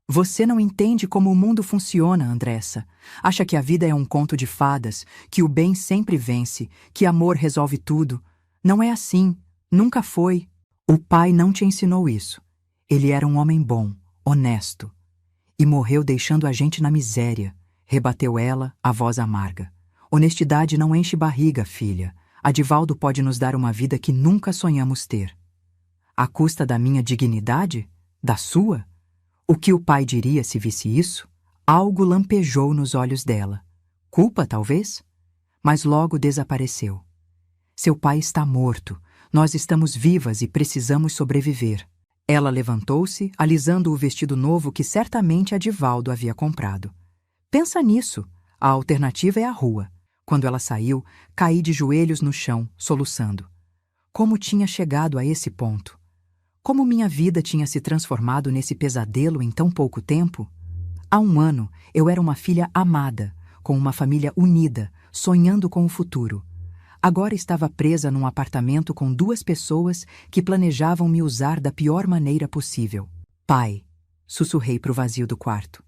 Speaker 1: Você não entende como o mundo funciona, Andressa. Acha que a vida é um conto de fadas, que o bem sempre vence, que amor resolve tudo. Não é assim. Nunca foi. O pai não te ensinou isso. Ele era um homem bom, honesto. E morreu deixando a gente na miséria, rebateu ela, a voz amarga. Honestidade não enche barriga, filha. Adivaldo pode nos dar uma vida que nunca sonhamos ter. À custa da minha dignidade? Da sua? O que o pai diria se visse isso? Algo lampejou nos olhos dela. Culpa, talvez? Mas logo desapareceu. Seu pai está morto. Nós estamos vivas e precisamos sobreviver. Ela levantou-se, alisando o vestido novo que certamente Adivaldo havia comprado. Pensa nisso. A alternativa é a rua. Quando ela saiu, caí de joelhos no chão, soluçando. Como tinha chegado a esse ponto? Como minha vida tinha se transformado nesse pesadelo em tão pouco tempo? Há 1 ano, eu era uma filha amada, com uma família unida, sonhando com o futuro. Agora estava presa num apartamento com 2 pessoas que planejavam me usar da pior maneira possível. Pai, sussurrei para o vazio do quarto.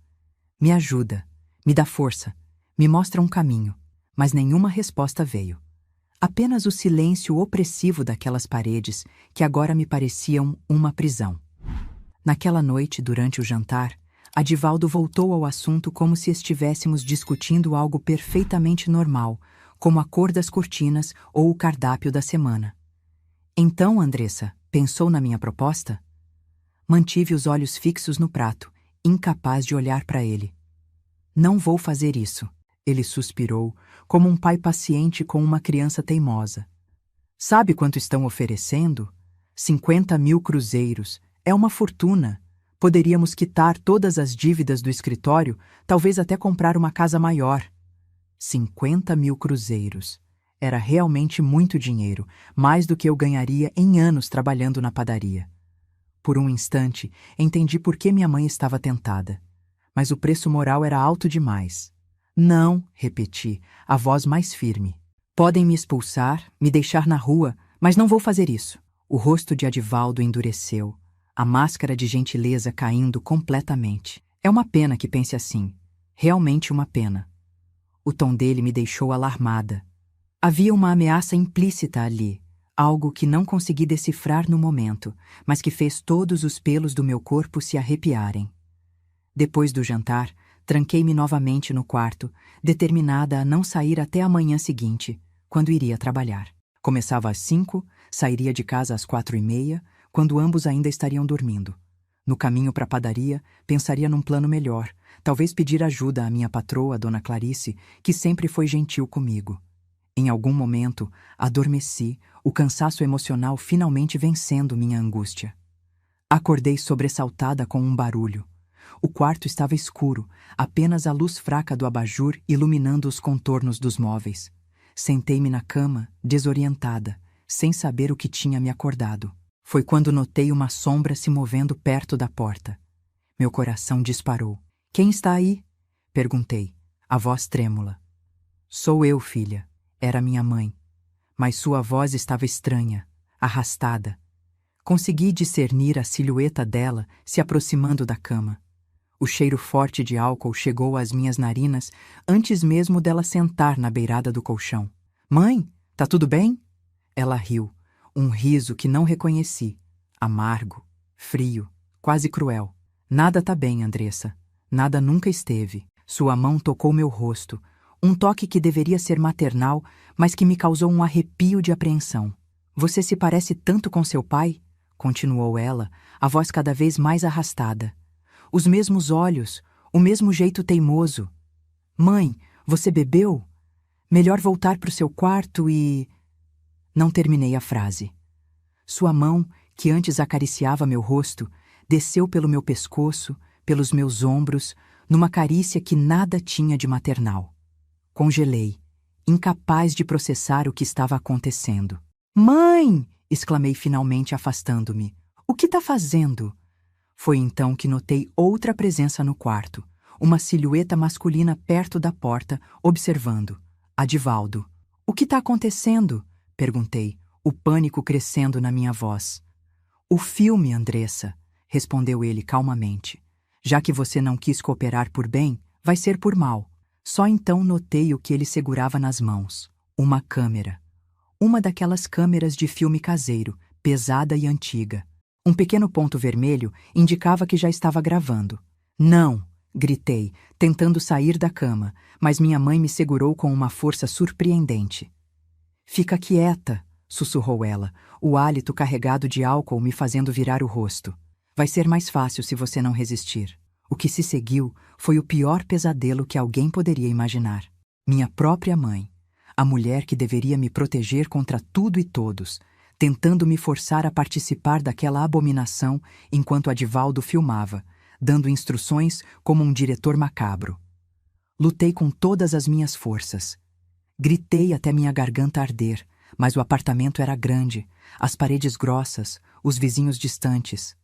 Speaker 1: Me ajuda, me dá força, me mostra um caminho. Mas nenhuma resposta veio. Apenas o silêncio opressivo daquelas paredes que agora me pareciam uma prisão. Naquela noite, durante o jantar, Adivaldo voltou ao assunto como se estivéssemos discutindo algo perfeitamente normal, como a cor das cortinas ou o cardápio da semana. Então, Andressa, pensou na minha proposta? Mantive os olhos fixos no prato, incapaz de olhar para ele. Não vou fazer isso, ele suspirou, como um pai paciente com uma criança teimosa. Sabe quanto estão oferecendo? 50.000 cruzeiros. É uma fortuna. Poderíamos quitar todas as dívidas do escritório, talvez até comprar uma casa maior. 50.000 cruzeiros. Era realmente muito dinheiro, mais do que eu ganharia em anos trabalhando na padaria. Por um instante, entendi por que minha mãe estava tentada. Mas o preço moral era alto demais. Não, repeti, a voz mais firme. Podem me expulsar, me deixar na rua, mas não vou fazer isso. O rosto de Adivaldo endureceu, a máscara de gentileza caindo completamente. É uma pena que pense assim. Realmente uma pena. O tom dele me deixou alarmada. Havia uma ameaça implícita ali, algo que não consegui decifrar no momento, mas que fez todos os pelos do meu corpo se arrepiarem. Depois do jantar, tranquei-me novamente no quarto, determinada a não sair até a manhã seguinte, quando iria trabalhar. Começava às 5, sairia de casa às 4:30, quando ambos ainda estariam dormindo. No caminho para a padaria, pensaria num plano melhor, talvez pedir ajuda à minha patroa, Dona Clarice, que sempre foi gentil comigo. Em algum momento, adormeci, o cansaço emocional finalmente vencendo minha angústia. Acordei sobressaltada com um barulho. O quarto estava escuro, apenas a luz fraca do abajur iluminando os contornos dos móveis. Sentei-me na cama, desorientada, sem saber o que tinha me acordado. Foi quando notei uma sombra se movendo perto da porta. Meu coração disparou. Quem está aí? Perguntei, a voz trêmula. Sou eu, filha. Era minha mãe. Mas sua voz estava estranha, arrastada. Consegui discernir a silhueta dela se aproximando da cama. O cheiro forte de álcool chegou às minhas narinas antes mesmo dela sentar na beirada do colchão. Mãe, tá tudo bem? Ela riu, um riso que não reconheci, amargo, frio, quase cruel. Nada tá bem, Andressa. Nada nunca esteve. Sua mão tocou meu rosto, um toque que deveria ser maternal, mas que me causou um arrepio de apreensão. Você se parece tanto com seu pai? Continuou ela, a voz cada vez mais arrastada. Os mesmos olhos, o mesmo jeito teimoso. Mãe, você bebeu? Melhor voltar para o seu quarto e... Não terminei a frase. Sua mão, que antes acariciava meu rosto, desceu pelo meu pescoço, pelos meus ombros, numa carícia que nada tinha de maternal. Congelei, incapaz de processar o que estava acontecendo. Mãe! Exclamei finalmente, afastando-me. O que está fazendo? Foi então que notei outra presença no quarto, uma silhueta masculina perto da porta, observando. Adivaldo. O que está acontecendo? Perguntei, o pânico crescendo na minha voz. O filme, Andressa, respondeu ele calmamente. Já que você não quis cooperar por bem, vai ser por mal. Só então notei o que ele segurava nas mãos. Uma câmera. Uma daquelas câmeras de filme caseiro, pesada e antiga. Um pequeno ponto vermelho indicava que já estava gravando. Não! Gritei, tentando sair da cama, mas minha mãe me segurou com uma força surpreendente. Fica quieta, sussurrou ela, o hálito carregado de álcool me fazendo virar o rosto. Vai ser mais fácil se você não resistir. O que se seguiu foi o pior pesadelo que alguém poderia imaginar. Minha própria mãe, a mulher que deveria me proteger contra tudo e todos, tentando me forçar a participar daquela abominação enquanto Adivaldo filmava, dando instruções como um diretor macabro. Lutei com todas as minhas forças. Gritei até minha garganta arder, mas o apartamento era grande, as paredes grossas, os vizinhos distantes.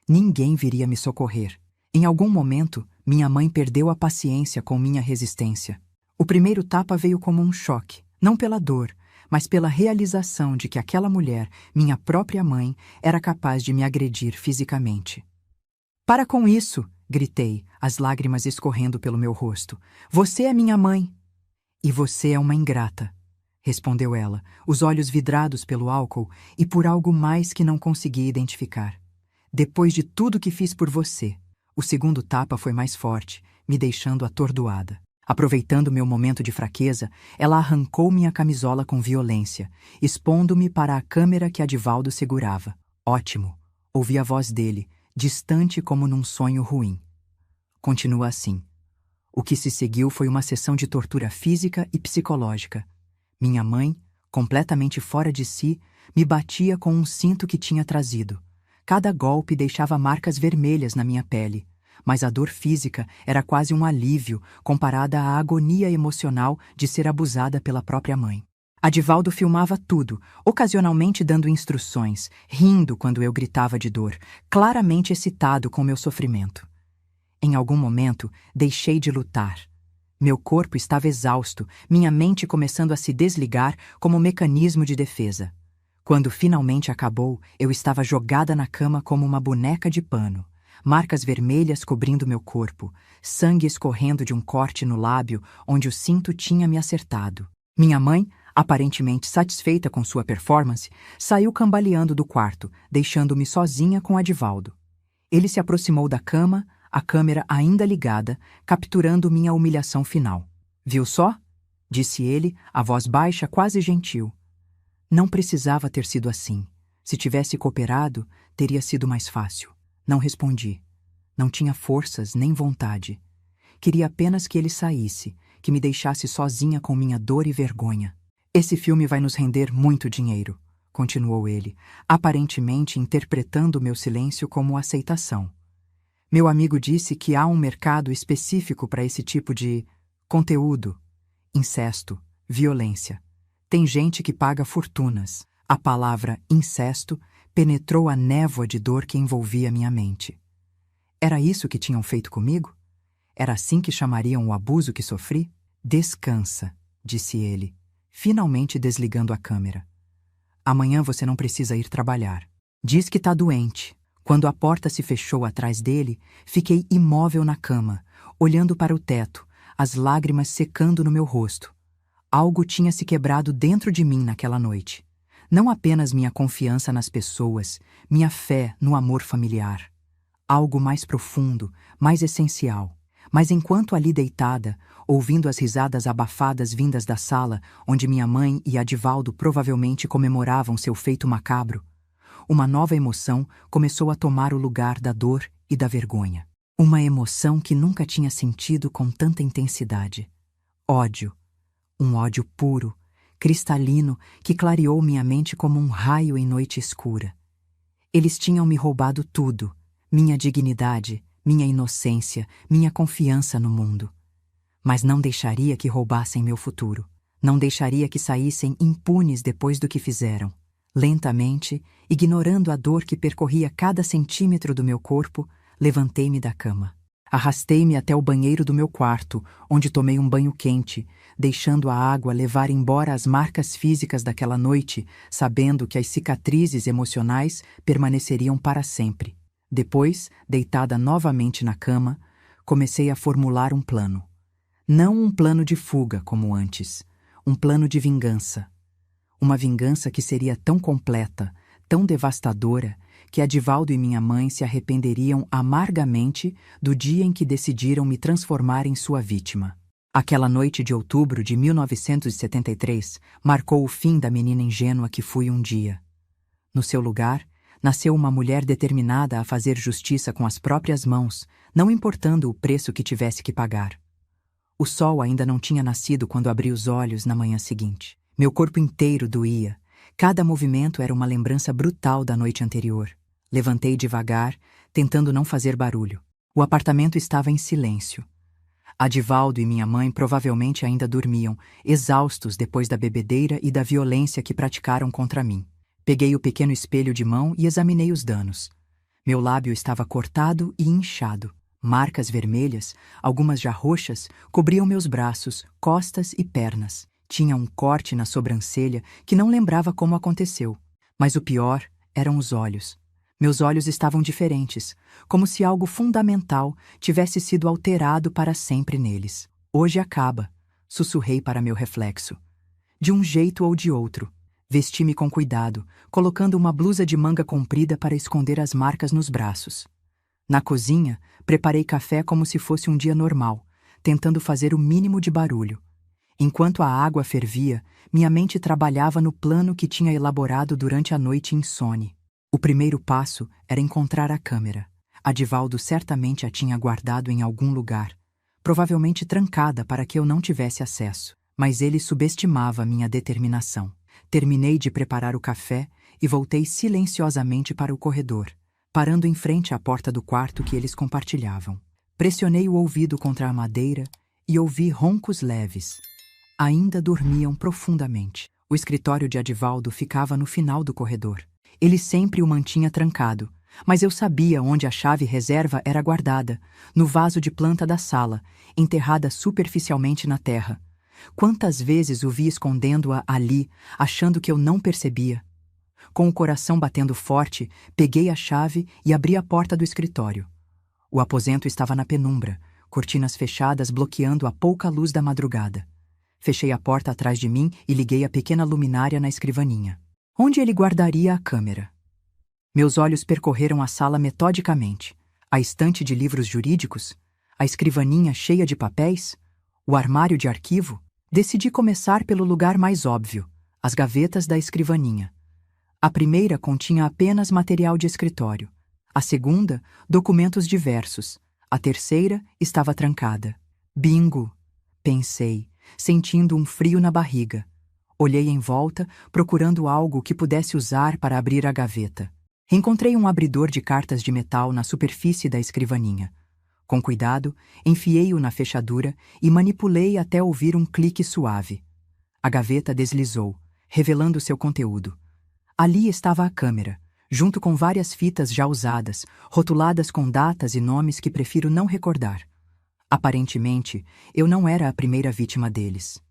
Speaker 1: Ninguém viria me socorrer. Em algum momento, minha mãe perdeu a paciência com minha resistência. O primeiro tapa veio como um choque, não pela dor, mas pela realização de que aquela mulher, minha própria mãe, era capaz de me agredir fisicamente. Para com isso! Gritei, as lágrimas escorrendo pelo meu rosto. Você é minha mãe! E você é uma ingrata. respondeu ela, os olhos vidrados pelo álcool e por algo mais que não consegui identificar. Depois de tudo que fiz por você. O segundo tapa foi mais forte, me deixando atordoada. Aproveitando meu momento de fraqueza, ela arrancou minha camisola com violência, expondo-me para a câmera que Adivaldo segurava. Ótimo, ouvi a voz dele, distante como num sonho ruim. Continua assim. O que se seguiu foi uma sessão de tortura física e psicológica. Minha mãe, completamente fora de si, me batia com um cinto que tinha trazido. Cada golpe deixava marcas vermelhas na minha pele, mas a dor física era quase um alívio comparada à agonia emocional de ser abusada pela própria mãe. Adivaldo filmava tudo, ocasionalmente dando instruções, rindo quando eu gritava de dor, claramente excitado com meu sofrimento. Em algum momento, deixei de lutar. Meu corpo estava exausto, minha mente começando a se desligar como mecanismo de defesa. Quando finalmente acabou, eu estava jogada na cama como uma boneca de pano, marcas vermelhas cobrindo meu corpo, sangue escorrendo de um corte no lábio onde o cinto tinha me acertado. Minha mãe, aparentemente satisfeita com sua performance, saiu cambaleando do quarto, deixando-me sozinha com Adivaldo. Ele se aproximou da cama, a câmera ainda ligada, capturando minha humilhação final. Viu só? Disse ele, a voz baixa, quase gentil. Não precisava ter sido assim. Se tivesse cooperado, teria sido mais fácil. Não respondi. Não tinha forças nem vontade. Queria apenas que ele saísse, que me deixasse sozinha com minha dor e vergonha. Esse filme vai nos render muito dinheiro, continuou ele, aparentemente interpretando meu silêncio como aceitação. Meu amigo disse que há um mercado específico para esse tipo de conteúdo. Incesto, violência. Tem gente que paga fortunas. A palavra incesto penetrou a névoa de dor que envolvia minha mente. Era isso que tinham feito comigo? Era assim que chamariam o abuso que sofri? Descansa, disse ele, finalmente desligando a câmera. Amanhã você não precisa ir trabalhar. Diz que está doente. Quando a porta se fechou atrás dele, fiquei imóvel na cama, olhando para o teto, as lágrimas secando no meu rosto. Algo tinha se quebrado dentro de mim naquela noite. Não apenas minha confiança nas pessoas, minha fé no amor familiar. Algo mais profundo, mais essencial. Mas enquanto ali deitada, ouvindo as risadas abafadas vindas da sala, onde minha mãe e Adivaldo provavelmente comemoravam seu feito macabro, uma nova emoção começou a tomar o lugar da dor e da vergonha. Uma emoção que nunca tinha sentido com tanta intensidade. Ódio. Um ódio puro, cristalino, que clareou minha mente como um raio em noite escura. Eles tinham me roubado tudo, minha dignidade, minha inocência, minha confiança no mundo. Mas não deixaria que roubassem meu futuro. Não deixaria que saíssem impunes depois do que fizeram. Lentamente, ignorando a dor que percorria cada centímetro do meu corpo, levantei-me da cama. Arrastei-me até o banheiro do meu quarto, onde tomei um banho quente, deixando a água levar embora as marcas físicas daquela noite, sabendo que as cicatrizes emocionais permaneceriam para sempre. Depois, deitada novamente na cama, comecei a formular um plano. Não um plano de fuga como antes, um plano de vingança. Uma vingança que seria tão completa, tão devastadora, que Adivaldo e minha mãe se arrependeriam amargamente do dia em que decidiram me transformar em sua vítima. Aquela noite de outubro de 1973 marcou o fim da menina ingênua que fui um dia. No seu lugar, nasceu uma mulher determinada a fazer justiça com as próprias mãos, não importando o preço que tivesse que pagar. O sol ainda não tinha nascido quando abri os olhos na manhã seguinte. Meu corpo inteiro doía. Cada movimento era uma lembrança brutal da noite anterior. Levantei devagar, tentando não fazer barulho. O apartamento estava em silêncio. Adivaldo e minha mãe provavelmente ainda dormiam, exaustos depois da bebedeira e da violência que praticaram contra mim. Peguei o pequeno espelho de mão e examinei os danos. Meu lábio estava cortado e inchado. Marcas vermelhas, algumas já roxas, cobriam meus braços, costas e pernas. Tinha um corte na sobrancelha que não lembrava como aconteceu. Mas o pior eram os olhos. Meus olhos estavam diferentes, como se algo fundamental tivesse sido alterado para sempre neles. Hoje acaba, sussurrei para meu reflexo. De um jeito ou de outro. Vesti-me com cuidado, colocando uma blusa de manga comprida para esconder as marcas nos braços. Na cozinha, preparei café como se fosse um dia normal, tentando fazer o mínimo de barulho. Enquanto a água fervia, minha mente trabalhava no plano que tinha elaborado durante a noite insone. O primeiro passo era encontrar a câmera. Adivaldo certamente a tinha guardado em algum lugar, provavelmente trancada para que eu não tivesse acesso. Mas ele subestimava minha determinação. Terminei de preparar o café e voltei silenciosamente para o corredor, parando em frente à porta do quarto que eles compartilhavam. Pressionei o ouvido contra a madeira e ouvi roncos leves. Ainda dormiam profundamente. O escritório de Adivaldo ficava no final do corredor. Ele sempre o mantinha trancado, mas eu sabia onde a chave reserva era guardada, no vaso de planta da sala, enterrada superficialmente na terra. Quantas vezes o vi escondendo-a ali, achando que eu não percebia? Com o coração batendo forte, peguei a chave e abri a porta do escritório. O aposento estava na penumbra, cortinas fechadas bloqueando a pouca luz da madrugada. Fechei a porta atrás de mim e liguei a pequena luminária na escrivaninha. Onde ele guardaria a câmera? Meus olhos percorreram a sala metodicamente. A estante de livros jurídicos? A escrivaninha cheia de papéis? O armário de arquivo? Decidi começar pelo lugar mais óbvio, as gavetas da escrivaninha. A primeira continha apenas material de escritório. A segunda, documentos diversos. A terceira estava trancada. Bingo! Pensei, sentindo um frio na barriga. Olhei em volta, procurando algo que pudesse usar para abrir a gaveta. Encontrei um abridor de cartas de metal na superfície da escrivaninha. Com cuidado, enfiei-o na fechadura e manipulei até ouvir um clique suave. A gaveta deslizou, revelando seu conteúdo. Ali estava a câmera, junto com várias fitas já usadas, rotuladas com datas e nomes que prefiro não recordar. Aparentemente, eu não era a primeira vítima deles.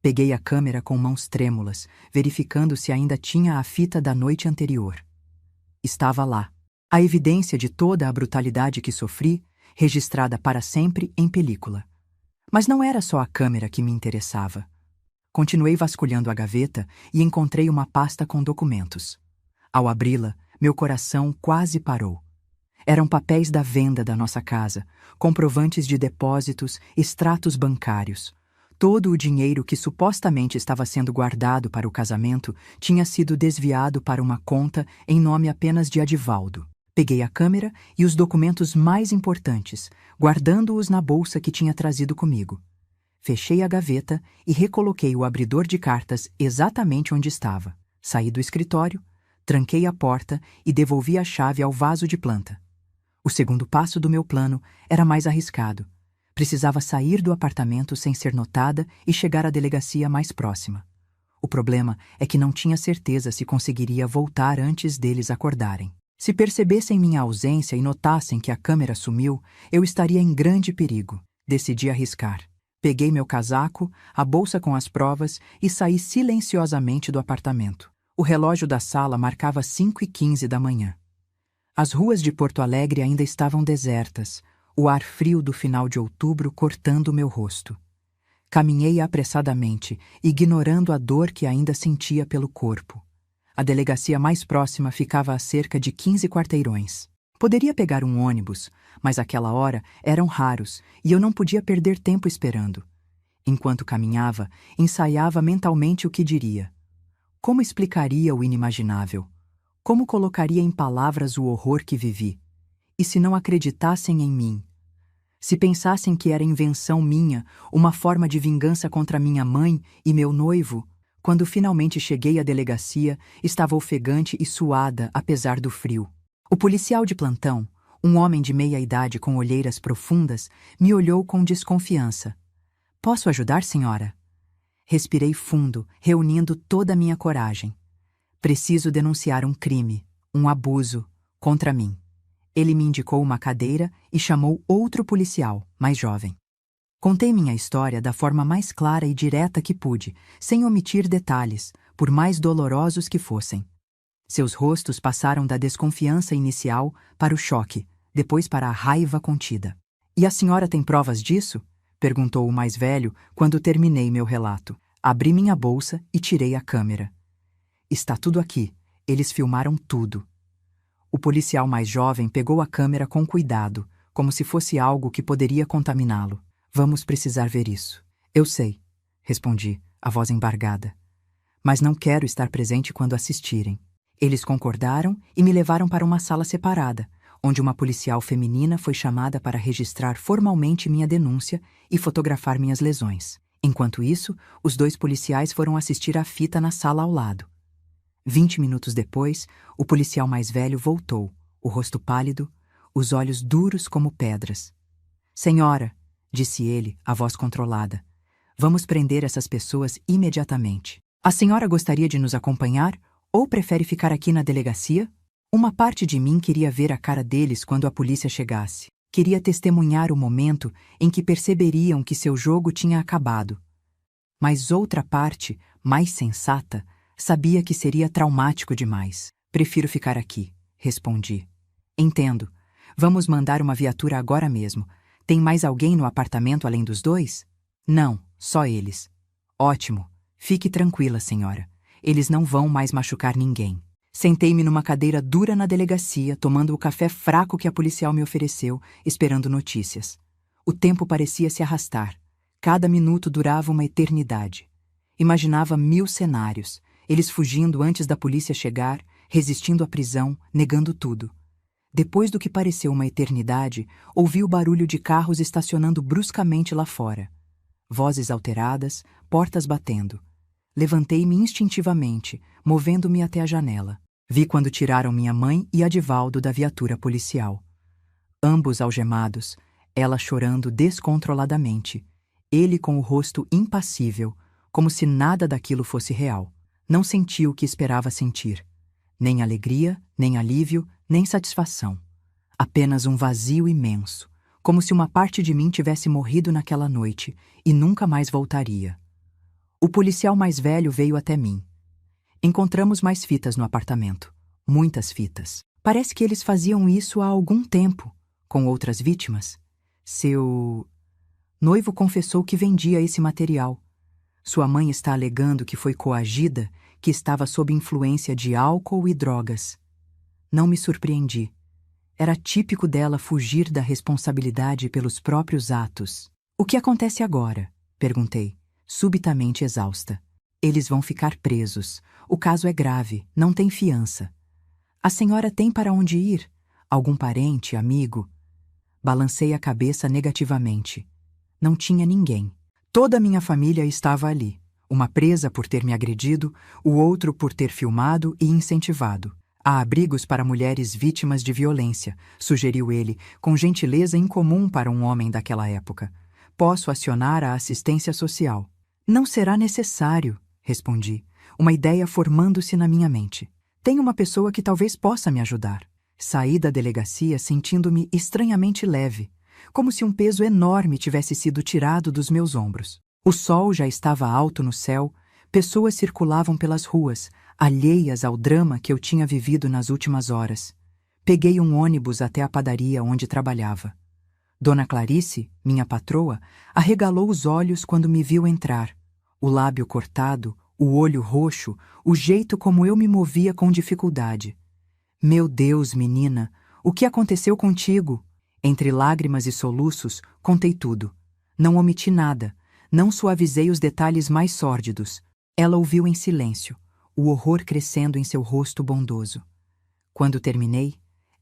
Speaker 1: Peguei a câmera com mãos trêmulas, verificando se ainda tinha a fita da noite anterior. Estava lá. A evidência de toda a brutalidade que sofri, registrada para sempre em película. Mas não era só a câmera que me interessava. Continuei vasculhando a gaveta e encontrei uma pasta com documentos. Ao abri-la, meu coração quase parou. Eram papéis da venda da nossa casa, comprovantes de depósitos, extratos bancários. Todo o dinheiro que supostamente estava sendo guardado para o casamento tinha sido desviado para uma conta em nome apenas de Adivaldo. Peguei a câmera e os documentos mais importantes, guardando-os na bolsa que tinha trazido comigo. Fechei a gaveta e recoloquei o abridor de cartas exatamente onde estava. Saí do escritório, tranquei a porta e devolvi a chave ao vaso de planta. O segundo passo do meu plano era mais arriscado. Precisava sair do apartamento sem ser notada e chegar à delegacia mais próxima. O problema é que não tinha certeza se conseguiria voltar antes deles acordarem. Se percebessem minha ausência e notassem que a câmera sumiu, eu estaria em grande perigo. Decidi arriscar. Peguei meu casaco, a bolsa com as provas e saí silenciosamente do apartamento. O relógio da sala marcava 5h15 da manhã. As ruas de Porto Alegre ainda estavam desertas, o ar frio do final de outubro cortando meu rosto. Caminhei apressadamente, ignorando a dor que ainda sentia pelo corpo. A delegacia mais próxima ficava a cerca de 15 quarteirões. Poderia pegar um ônibus, mas àquela hora eram raros e eu não podia perder tempo esperando. Enquanto caminhava, ensaiava mentalmente o que diria. Como explicaria o inimaginável? Como colocaria em palavras o horror que vivi? E se não acreditassem em mim? Se pensassem que era invenção minha, uma forma de vingança contra minha mãe e meu noivo? Quando finalmente cheguei à delegacia, estava ofegante e suada, apesar do frio. O policial de plantão, um homem de meia idade com olheiras profundas, me olhou com desconfiança. "Posso ajudar, senhora?" Respirei fundo, reunindo toda a minha coragem. "Preciso denunciar um crime, um abuso, contra mim." Ele me indicou uma cadeira e chamou outro policial, mais jovem. Contei minha história da forma mais clara e direta que pude, sem omitir detalhes, por mais dolorosos que fossem. Seus rostos passaram da desconfiança inicial para o choque, depois para a raiva contida. "E a senhora tem provas disso?" perguntou o mais velho quando terminei meu relato. Abri minha bolsa e tirei a câmera. Está tudo aqui. Eles filmaram tudo. O policial mais jovem pegou a câmera com cuidado, como se fosse algo que poderia contaminá-lo. Vamos precisar ver isso. Eu sei, respondi, a voz embargada. Mas não quero estar presente quando assistirem. Eles concordaram e me levaram para uma sala separada, onde uma policial feminina foi chamada para registrar formalmente minha denúncia e fotografar minhas lesões. Enquanto isso, os 2 policiais foram assistir à fita na sala ao lado. 20 minutos depois, o policial mais velho voltou, o rosto pálido, os olhos duros como pedras. Senhora, disse ele, a voz controlada, vamos prender essas pessoas imediatamente. A senhora gostaria de nos acompanhar ou prefere ficar aqui na delegacia? Uma parte de mim queria ver a cara deles quando a polícia chegasse. Queria testemunhar o momento em que perceberiam que seu jogo tinha acabado. Mas outra parte, mais sensata, sabia que seria traumático demais. Prefiro ficar aqui, respondi. Entendo. Vamos mandar uma viatura agora mesmo. Tem mais alguém no apartamento além dos 2? Não, só eles. Ótimo. Fique tranquila, senhora. Eles não vão mais machucar ninguém. Sentei-me numa cadeira dura na delegacia, tomando o café fraco que a policial me ofereceu, esperando notícias. O tempo parecia se arrastar. Cada minuto durava uma eternidade. Imaginava 1000 cenários. Eles fugindo antes da polícia chegar, resistindo à prisão, negando tudo. Depois do que pareceu uma eternidade, ouvi o barulho de carros estacionando bruscamente lá fora. Vozes alteradas, portas batendo. Levantei-me instintivamente, movendo-me até a janela. Vi quando tiraram minha mãe e Adivaldo da viatura policial. Ambos algemados, ela chorando descontroladamente, ele com o rosto impassível, como se nada daquilo fosse real. Não senti o que esperava sentir. Nem alegria, nem alívio, nem satisfação. Apenas um vazio imenso, como se uma parte de mim tivesse morrido naquela noite e nunca mais voltaria. O policial mais velho veio até mim. Encontramos mais fitas no apartamento. Muitas fitas. Parece que eles faziam isso há algum tempo, com outras vítimas. Seu noivo confessou que vendia esse material. Sua mãe está alegando que foi coagida, que estava sob influência de álcool e drogas. Não me surpreendi. Era típico dela fugir da responsabilidade pelos próprios atos. O que acontece agora? Perguntei, subitamente exausta. Eles vão ficar presos. O caso é grave, não tem fiança. A senhora tem para onde ir? Algum parente, amigo? Balancei a cabeça negativamente. Não tinha ninguém. Toda a minha família estava ali. Uma presa por ter me agredido, o outro por ter filmado e incentivado. Há abrigos para mulheres vítimas de violência, sugeriu ele, com gentileza incomum para um homem daquela época. Posso acionar a assistência social. Não será necessário, respondi, uma ideia formando-se na minha mente. Tem uma pessoa que talvez possa me ajudar. Saí da delegacia sentindo-me estranhamente leve, como se um peso enorme tivesse sido tirado dos meus ombros. O sol já estava alto no céu, pessoas circulavam pelas ruas, alheias ao drama que eu tinha vivido nas últimas horas. Peguei um ônibus até a padaria onde trabalhava. Dona Clarice, minha patroa, arregalou os olhos quando me viu entrar. O lábio cortado, o olho roxo, o jeito como eu me movia com dificuldade. Meu Deus, menina, o que aconteceu contigo? Entre lágrimas e soluços, contei tudo. Não omiti nada, não suavizei os detalhes mais sórdidos. Ela ouviu em silêncio, o horror crescendo em seu rosto bondoso. Quando terminei,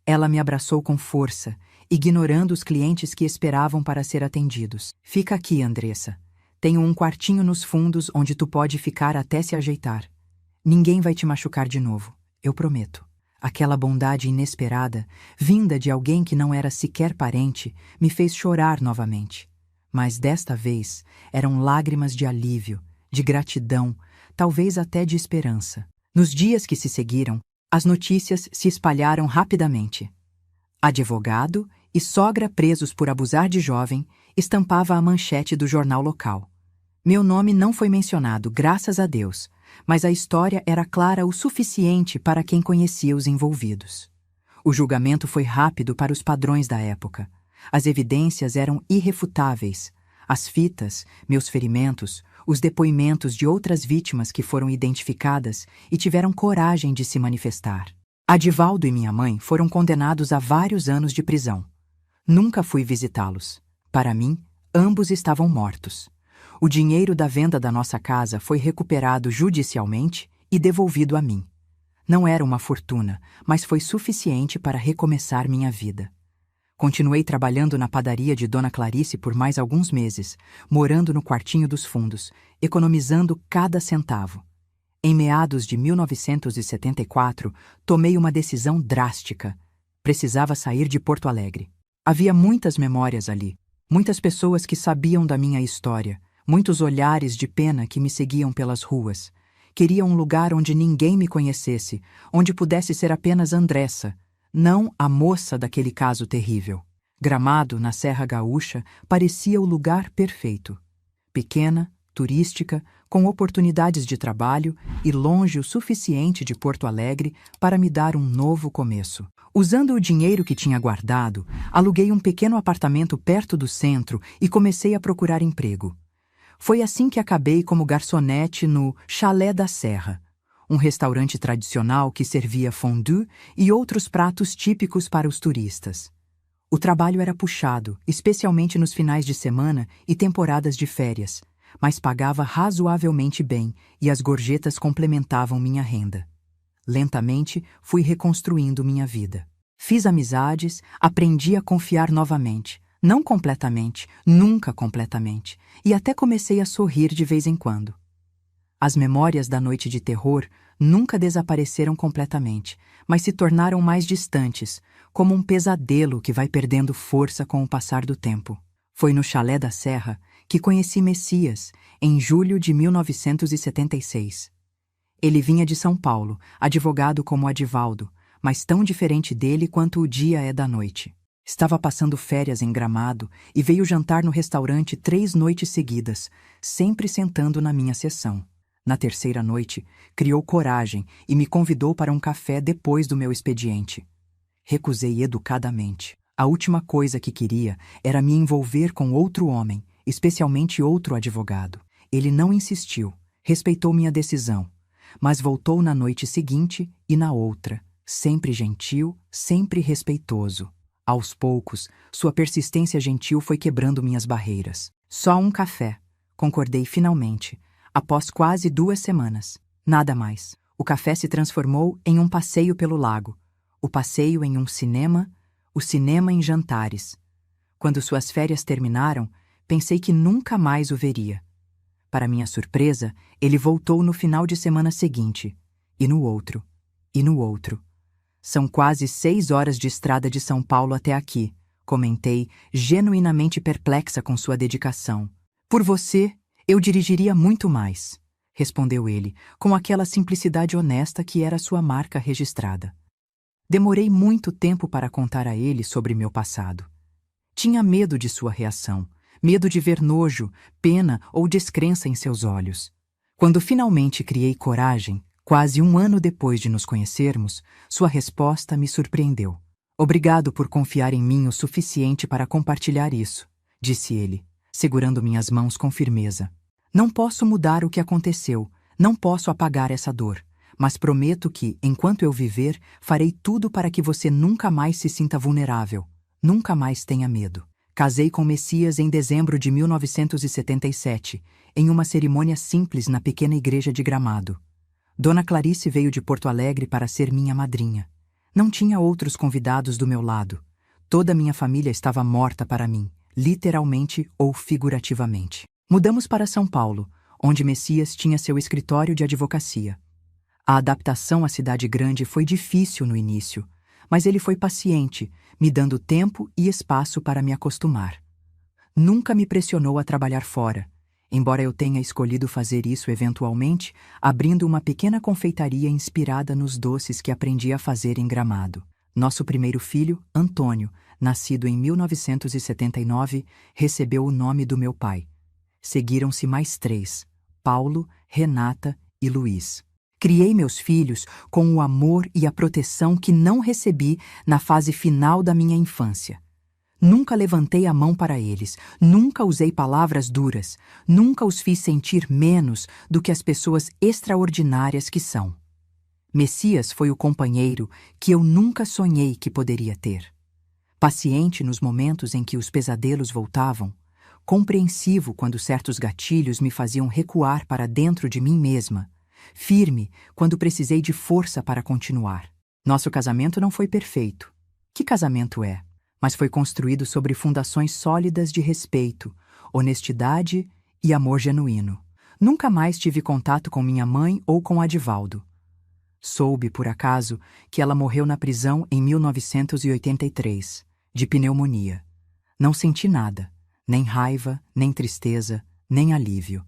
Speaker 1: ela me abraçou com força, ignorando os clientes que esperavam para ser atendidos. Fica aqui, Andressa. Tenho um quartinho nos fundos onde tu pode ficar até se ajeitar. Ninguém vai te machucar de novo, eu prometo. Aquela bondade inesperada, vinda de alguém que não era sequer parente, me fez chorar novamente. Mas desta vez eram lágrimas de alívio, de gratidão, talvez até de esperança. Nos dias que se seguiram, as notícias se espalharam rapidamente. Advogado e sogra presos por abusar de jovem estampava a manchete do jornal local. Meu nome não foi mencionado, graças a Deus, mas a história era clara o suficiente para quem conhecia os envolvidos. O julgamento foi rápido para os padrões da época. As evidências eram irrefutáveis. As fitas, meus ferimentos, os depoimentos de outras vítimas que foram identificadas e tiveram coragem de se manifestar. Adivaldo e minha mãe foram condenados a vários anos de prisão. Nunca fui visitá-los. Para mim, ambos estavam mortos. O dinheiro da venda da nossa casa foi recuperado judicialmente e devolvido a mim. Não era uma fortuna, mas foi suficiente para recomeçar minha vida. Continuei trabalhando na padaria de Dona Clarice por mais alguns meses, morando no quartinho dos fundos, economizando cada centavo. Em meados de 1974, tomei uma decisão drástica. Precisava sair de Porto Alegre. Havia muitas memórias ali, muitas pessoas que sabiam da minha história, muitos olhares de pena que me seguiam pelas ruas. Queria um lugar onde ninguém me conhecesse, onde pudesse ser apenas Andressa, não a moça daquele caso terrível. Gramado, na Serra Gaúcha, parecia o lugar perfeito. Pequena, turística, com oportunidades de trabalho e longe o suficiente de Porto Alegre para me dar um novo começo. Usando o dinheiro que tinha guardado, aluguei um pequeno apartamento perto do centro e comecei a procurar emprego. Foi assim que acabei como garçonete no Chalé da Serra, um restaurante tradicional que servia fondue e outros pratos típicos para os turistas. O trabalho era puxado, especialmente nos finais de semana e temporadas de férias, mas pagava razoavelmente bem e as gorjetas complementavam minha renda. Lentamente, fui reconstruindo minha vida. Fiz amizades, aprendi a confiar novamente. Não completamente, nunca completamente, e até comecei a sorrir de vez em quando. As memórias da noite de terror nunca desapareceram completamente, mas se tornaram mais distantes, como um pesadelo que vai perdendo força com o passar do tempo. Foi no Chalé da Serra que conheci Messias, em julho de 1976. Ele vinha de São Paulo, advogado como Adivaldo, mas tão diferente dele quanto o dia é da noite. Estava passando férias em Gramado e veio jantar no restaurante 3 noites seguidas, sempre sentando na minha seção. Na terceira noite, criou coragem e me convidou para um café depois do meu expediente. Recusei educadamente. A última coisa que queria era me envolver com outro homem, especialmente outro advogado. Ele não insistiu, respeitou minha decisão, mas voltou na noite seguinte e na outra, sempre gentil, sempre respeitoso. Aos poucos, sua persistência gentil foi quebrando minhas barreiras. Só um café, concordei finalmente, após quase 2 semanas. Nada mais. O café se transformou em um passeio pelo lago, o passeio em um cinema, o cinema em jantares. Quando suas férias terminaram, pensei que nunca mais o veria. Para minha surpresa, ele voltou no final de semana seguinte, e no outro, e no outro. São quase 6 horas de estrada de São Paulo até aqui, comentei, genuinamente perplexa com sua dedicação. Por você, eu dirigiria muito mais, respondeu ele, com aquela simplicidade honesta que era sua marca registrada. Demorei muito tempo para contar a ele sobre meu passado. Tinha medo de sua reação, medo de ver nojo, pena ou descrença em seus olhos. Quando finalmente criei coragem, quase 1 ano depois de nos conhecermos, sua resposta me surpreendeu. Obrigado por confiar em mim o suficiente para compartilhar isso, disse ele, segurando minhas mãos com firmeza. Não posso mudar o que aconteceu, não posso apagar essa dor, mas prometo que, enquanto eu viver, farei tudo para que você nunca mais se sinta vulnerável, nunca mais tenha medo. Casei com Messias em dezembro de 1977, em uma cerimônia simples na pequena igreja de Gramado. Dona Clarice veio de Porto Alegre para ser minha madrinha. Não tinha outros convidados do meu lado. Toda minha família estava morta para mim, literalmente ou figurativamente. Mudamos para São Paulo, onde Messias tinha seu escritório de advocacia. A adaptação à cidade grande foi difícil no início, mas ele foi paciente, me dando tempo e espaço para me acostumar. Nunca me pressionou a trabalhar fora, embora eu tenha escolhido fazer isso eventualmente, abrindo uma pequena confeitaria inspirada nos doces que aprendi a fazer em Gramado. Nosso primeiro filho, Antônio, nascido em 1979, recebeu o nome do meu pai. Seguiram-se mais 3, Paulo, Renata e Luiz. Criei meus filhos com o amor e a proteção que não recebi na fase final da minha infância. Nunca levantei a mão para eles, nunca usei palavras duras, nunca os fiz sentir menos do que as pessoas extraordinárias que são. Messias foi o companheiro que eu nunca sonhei que poderia ter. Paciente nos momentos em que os pesadelos voltavam, compreensivo quando certos gatilhos me faziam recuar para dentro de mim mesma, firme quando precisei de força para continuar. Nosso casamento não foi perfeito. Que casamento é? Mas foi construído sobre fundações sólidas de respeito, honestidade e amor genuíno. Nunca mais tive contato com minha mãe ou com Adivaldo. Soube, por acaso, que ela morreu na prisão em 1983, de pneumonia. Não senti nada, nem raiva, nem tristeza, nem alívio.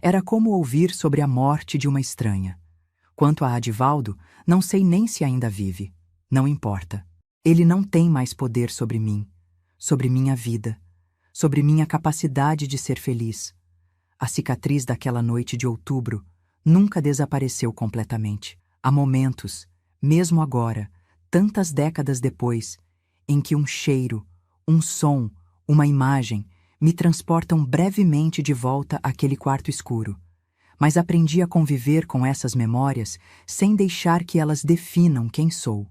Speaker 1: Era como ouvir sobre a morte de uma estranha. Quanto a Adivaldo, não sei nem se ainda vive. Não importa. Ele não tem mais poder sobre mim, sobre minha vida, sobre minha capacidade de ser feliz. A cicatriz daquela noite de outubro nunca desapareceu completamente. Há momentos, mesmo agora, tantas décadas depois, em que um cheiro, um som, uma imagem me transportam brevemente de volta àquele quarto escuro. Mas aprendi a conviver com essas memórias sem deixar que elas definam quem sou.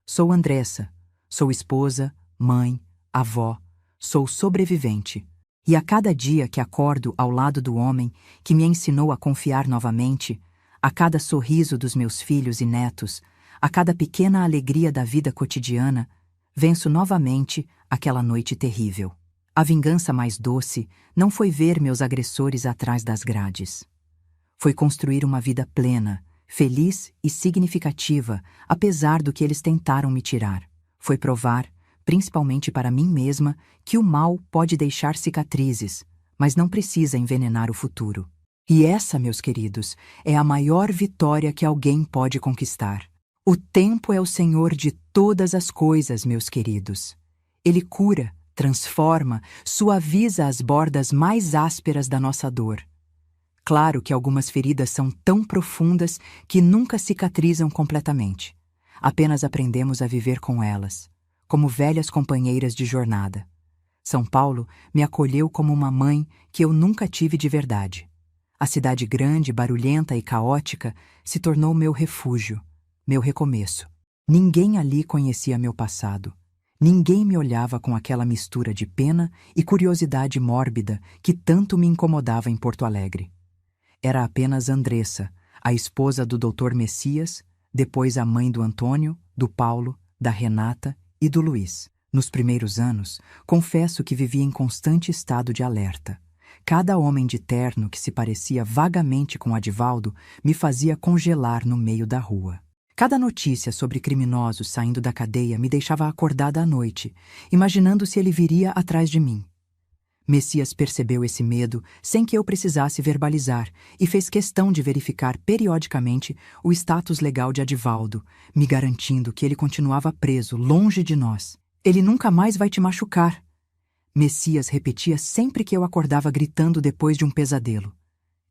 Speaker 1: Sou Andressa, sou esposa, mãe, avó, sou sobrevivente. E a cada dia que acordo ao lado do homem que me ensinou a confiar novamente, a cada sorriso dos meus filhos e netos, a cada pequena alegria da vida cotidiana, venço novamente aquela noite terrível. A vingança mais doce não foi ver meus agressores atrás das grades. Foi construir uma vida plena, feliz e significativa, apesar do que eles tentaram me tirar. Foi provar, principalmente para mim mesma, que o mal pode deixar cicatrizes, mas não precisa envenenar o futuro. E essa, meus queridos, é a maior vitória que alguém pode conquistar. O tempo é o senhor de todas as coisas, meus queridos. Ele cura, transforma, suaviza as bordas mais ásperas da nossa dor. Claro que algumas feridas são tão profundas que nunca cicatrizam completamente. Apenas aprendemos a viver com elas, como velhas companheiras de jornada. São Paulo me acolheu como uma mãe que eu nunca tive de verdade. A cidade grande, barulhenta e caótica se tornou meu refúgio, meu recomeço. Ninguém ali conhecia meu passado. Ninguém me olhava com aquela mistura de pena e curiosidade mórbida que tanto me incomodava em Porto Alegre. Era apenas Andressa, a esposa do Dr. Messias, depois a mãe do Antônio, do Paulo, da Renata e do Luiz. Nos primeiros anos, confesso que vivia em constante estado de alerta. Cada homem de terno que se parecia vagamente com Adivaldo me fazia congelar no meio da rua. Cada notícia sobre criminosos saindo da cadeia me deixava acordada à noite, imaginando se ele viria atrás de mim. Messias percebeu esse medo sem que eu precisasse verbalizar e fez questão de verificar periodicamente o status legal de Adivaldo, me garantindo que ele continuava preso, longe de nós. Ele nunca mais vai te machucar. Messias repetia sempre que eu acordava gritando depois de um pesadelo.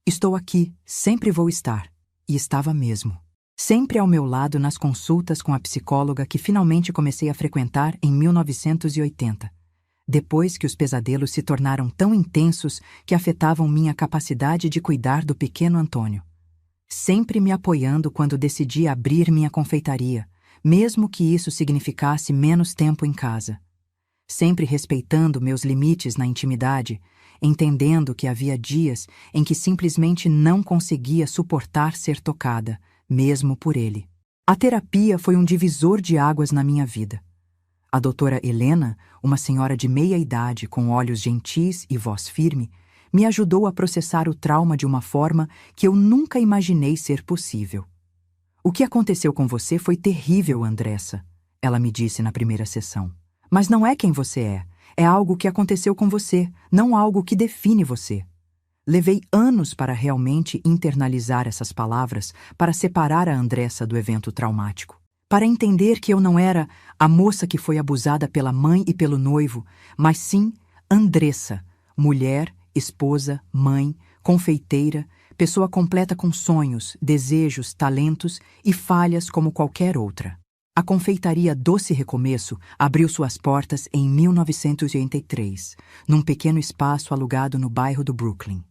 Speaker 1: Estou aqui, sempre vou estar. E estava mesmo. Sempre ao meu lado nas consultas com a psicóloga que finalmente comecei a frequentar em 1980. Depois que os pesadelos se tornaram tão intensos que afetavam minha capacidade de cuidar do pequeno Antônio. Sempre me apoiando quando decidi abrir minha confeitaria, mesmo que isso significasse menos tempo em casa. Sempre respeitando meus limites na intimidade, entendendo que havia dias em que simplesmente não conseguia suportar ser tocada, mesmo por ele. A terapia foi um divisor de águas na minha vida. A doutora Helena, uma senhora de meia idade com olhos gentis e voz firme, me ajudou a processar o trauma de uma forma que eu nunca imaginei ser possível. O que aconteceu com você foi terrível, Andressa, ela me disse na primeira sessão. Mas não é quem você é algo que aconteceu com você, não algo que define você. Levei anos para realmente internalizar essas palavras, para separar a Andressa do evento traumático. Para entender que eu não era a moça que foi abusada pela mãe e pelo noivo, mas sim Andressa, mulher, esposa, mãe, confeiteira, pessoa completa com sonhos, desejos, talentos e falhas como qualquer outra. A confeitaria Doce Recomeço abriu suas portas em 1983, num pequeno espaço alugado no bairro do Brooklyn.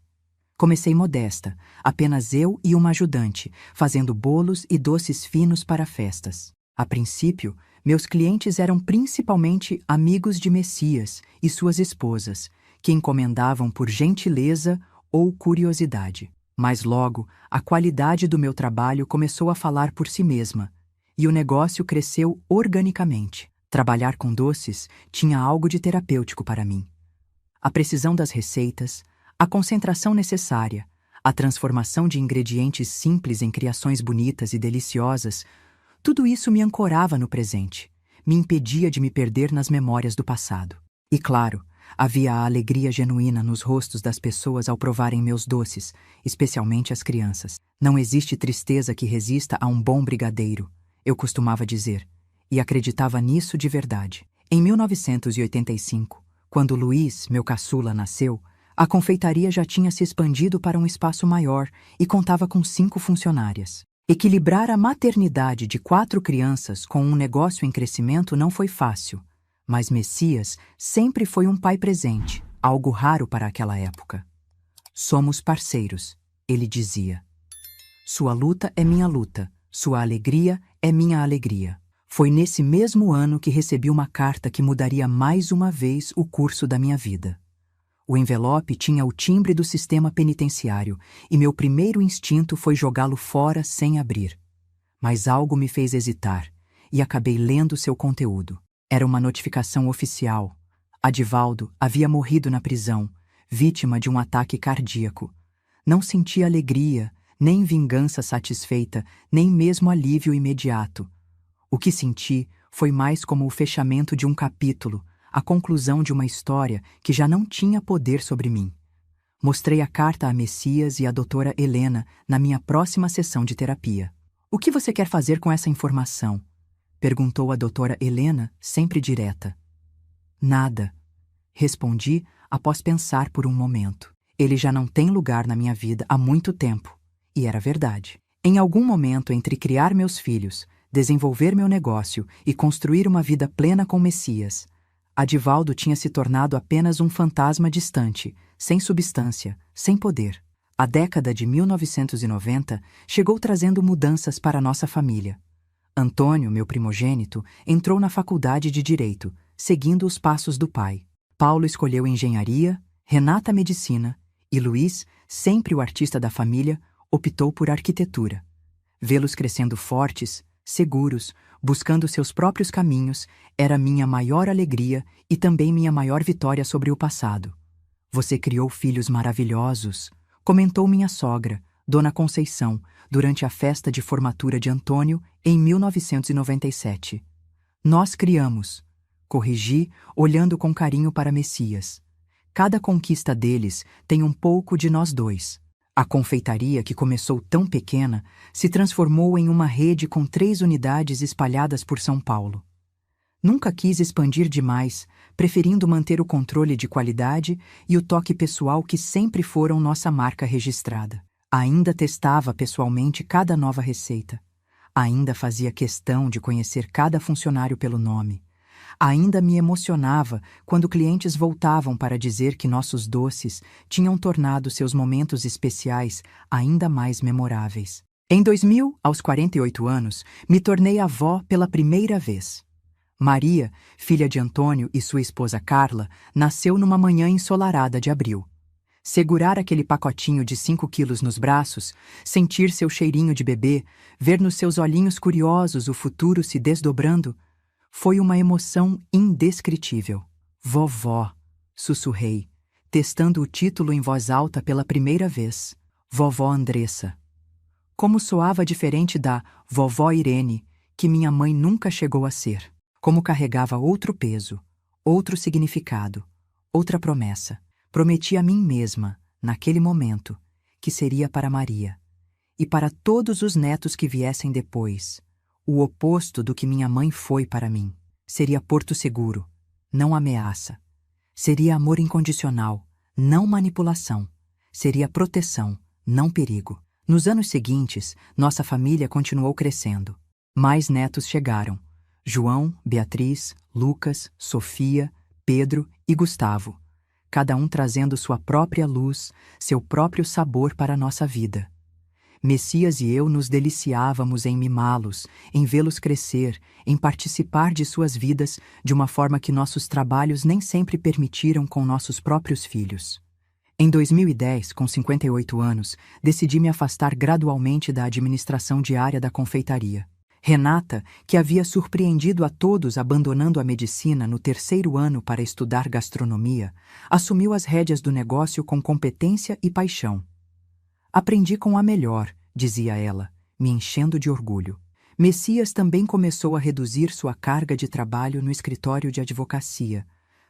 Speaker 1: Comecei modesta, apenas eu e uma ajudante, fazendo bolos e doces finos para festas. A princípio, meus clientes eram principalmente amigos de Messias e suas esposas, que encomendavam por gentileza ou curiosidade. Mas logo, a qualidade do meu trabalho começou a falar por si mesma, e o negócio cresceu organicamente. Trabalhar com doces tinha algo de terapêutico para mim. A precisão das receitas, a concentração necessária, a transformação de ingredientes simples em criações bonitas e deliciosas, tudo isso me ancorava no presente, me impedia de me perder nas memórias do passado. E claro, havia a alegria genuína nos rostos das pessoas ao provarem meus doces, especialmente as crianças. Não existe tristeza que resista a um bom brigadeiro, eu costumava dizer, e acreditava nisso de verdade. Em 1985, quando Luiz, meu caçula, nasceu, a confeitaria já tinha se expandido para um espaço maior e contava com 5 funcionárias. Equilibrar a maternidade de 4 crianças com um negócio em crescimento não foi fácil, mas Messias sempre foi um pai presente, algo raro para aquela época. Somos parceiros, ele dizia. Sua luta é minha luta, sua alegria é minha alegria. Foi nesse mesmo ano que recebi uma carta que mudaria mais uma vez o curso da minha vida. O envelope tinha o timbre do sistema penitenciário e meu primeiro instinto foi jogá-lo fora sem abrir. Mas algo me fez hesitar e acabei lendo seu conteúdo. Era uma notificação oficial. Adivaldo havia morrido na prisão, vítima de um ataque cardíaco. Não senti alegria, nem vingança satisfeita, nem mesmo alívio imediato. O que senti foi mais como o fechamento de um capítulo, a conclusão de uma história que já não tinha poder sobre mim. Mostrei a carta a Messias e a doutora Helena na minha próxima sessão de terapia. "O que você quer fazer com essa informação?" perguntou a doutora Helena, sempre direta. "Nada", respondi após pensar por um momento. Ele já não tem lugar na minha vida há muito tempo. E era verdade. Em algum momento entre criar meus filhos, desenvolver meu negócio e construir uma vida plena com Messias, Adivaldo tinha se tornado apenas um fantasma distante, sem substância, sem poder. A década de 1990 chegou trazendo mudanças para nossa família. Antônio, meu primogênito, entrou na faculdade de Direito, seguindo os passos do pai. Paulo escolheu engenharia, Renata medicina e Luiz, sempre o artista da família, optou por arquitetura. Vê-los crescendo fortes, seguros, buscando seus próprios caminhos, era minha maior alegria e também minha maior vitória sobre o passado. "Você criou filhos maravilhosos", comentou minha sogra, Dona Conceição, durante a festa de formatura de Antônio em 1997. "Nós criamos", corrigi, olhando com carinho para Messias. "Cada conquista deles tem um pouco de nós dois." A confeitaria, que começou tão pequena, se transformou em uma rede com 3 unidades espalhadas por São Paulo. Nunca quis expandir demais, preferindo manter o controle de qualidade e o toque pessoal que sempre foram nossa marca registrada. Ainda testava pessoalmente cada nova receita. Ainda fazia questão de conhecer cada funcionário pelo nome. Ainda me emocionava quando clientes voltavam para dizer que nossos doces tinham tornado seus momentos especiais ainda mais memoráveis. Em 2000, aos 48 anos, me tornei avó pela primeira vez. Maria, filha de Antônio e sua esposa Carla, nasceu numa manhã ensolarada de abril. Segurar aquele pacotinho de 5 quilos nos braços, sentir seu cheirinho de bebê, ver nos seus olhinhos curiosos o futuro se desdobrando, foi uma emoção indescritível. "Vovó", sussurrei, testando o título em voz alta pela primeira vez. "Vovó Andressa." Como soava diferente da Vovó Irene, que minha mãe nunca chegou a ser. Como carregava outro peso, outro significado, outra promessa. Prometi a mim mesma, naquele momento, que seria para Maria e para todos os netos que viessem depois, o oposto do que minha mãe foi para mim. Seria porto seguro, não ameaça. Seria amor incondicional, não manipulação. Seria proteção, não perigo. Nos anos seguintes, nossa família continuou crescendo. Mais netos chegaram. João, Beatriz, Lucas, Sofia, Pedro e Gustavo, cada um trazendo sua própria luz, seu próprio sabor para a nossa vida. Messias e eu nos deliciávamos em mimá-los, em vê-los crescer, em participar de suas vidas de uma forma que nossos trabalhos nem sempre permitiram com nossos próprios filhos. Em 2010, com 58 anos, decidi me afastar gradualmente da administração diária da confeitaria. Renata, que havia surpreendido a todos abandonando a medicina no 3º ano para estudar gastronomia, assumiu as rédeas do negócio com competência e paixão. Aprendi com a melhor, dizia ela, me enchendo de orgulho. Messias também começou a reduzir sua carga de trabalho no escritório de advocacia,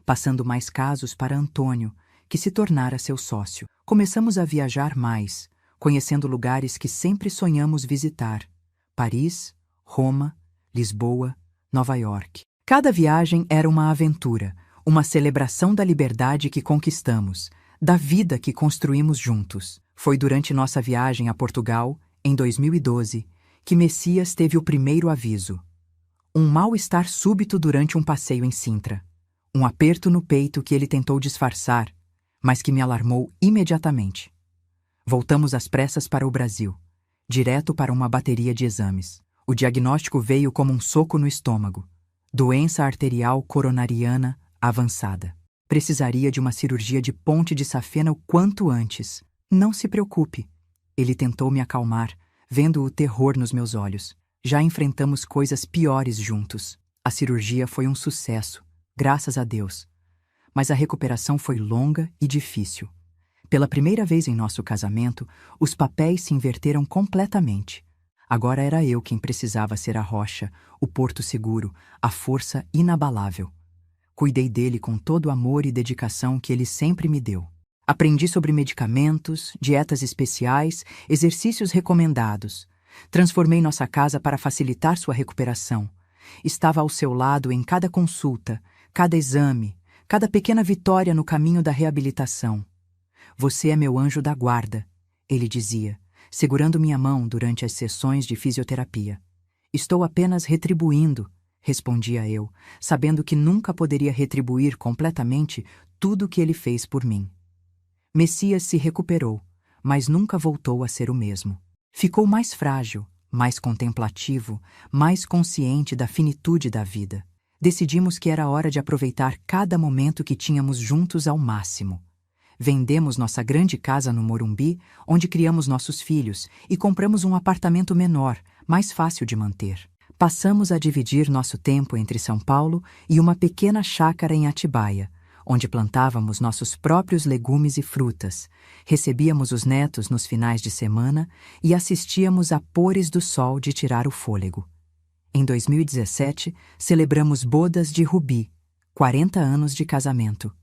Speaker 1: passando mais casos para Antônio, que se tornara seu sócio. Começamos a viajar mais, conhecendo lugares que sempre sonhamos visitar: Paris, Roma, Lisboa, Nova York. Cada viagem era uma aventura, uma celebração da liberdade que conquistamos, da vida que construímos juntos. Foi durante nossa viagem a Portugal, em 2012, que Messias teve o primeiro aviso. Um mal-estar súbito durante um passeio em Sintra. Um aperto no peito que ele tentou disfarçar, mas que me alarmou imediatamente. Voltamos às pressas para o Brasil, direto para uma bateria de exames. O diagnóstico veio como um soco no estômago. Doença arterial coronariana avançada. Precisaria de uma cirurgia de ponte de safena o quanto antes. Não se preocupe. Ele tentou me acalmar, vendo o terror nos meus olhos. Já enfrentamos coisas piores juntos. A cirurgia foi um sucesso, graças a Deus. Mas a recuperação foi longa e difícil. Pela primeira vez em nosso casamento, os papéis se inverteram completamente. Agora era eu quem precisava ser a rocha, o porto seguro, a força inabalável. Cuidei dele com todo o amor e dedicação que ele sempre me deu. Aprendi sobre medicamentos, dietas especiais, exercícios recomendados. Transformei nossa casa para facilitar sua recuperação. Estava ao seu lado em cada consulta, cada exame, cada pequena vitória no caminho da reabilitação. Você é meu anjo da guarda, ele dizia, segurando minha mão durante as sessões de fisioterapia. Estou apenas retribuindo, respondia eu, sabendo que nunca poderia retribuir completamente tudo o que ele fez por mim. Messias se recuperou, mas nunca voltou a ser o mesmo. Ficou mais frágil, mais contemplativo, mais consciente da finitude da vida. Decidimos que era hora de aproveitar cada momento que tínhamos juntos ao máximo. Vendemos nossa grande casa no Morumbi, onde criamos nossos filhos, e compramos um apartamento menor, mais fácil de manter. Passamos a dividir nosso tempo entre São Paulo e uma pequena chácara em Atibaia, onde plantávamos nossos próprios legumes e frutas, recebíamos os netos nos finais de semana e assistíamos a pôres do sol de tirar o fôlego. Em 2017, celebramos bodas de Rubi, 40 anos de casamento.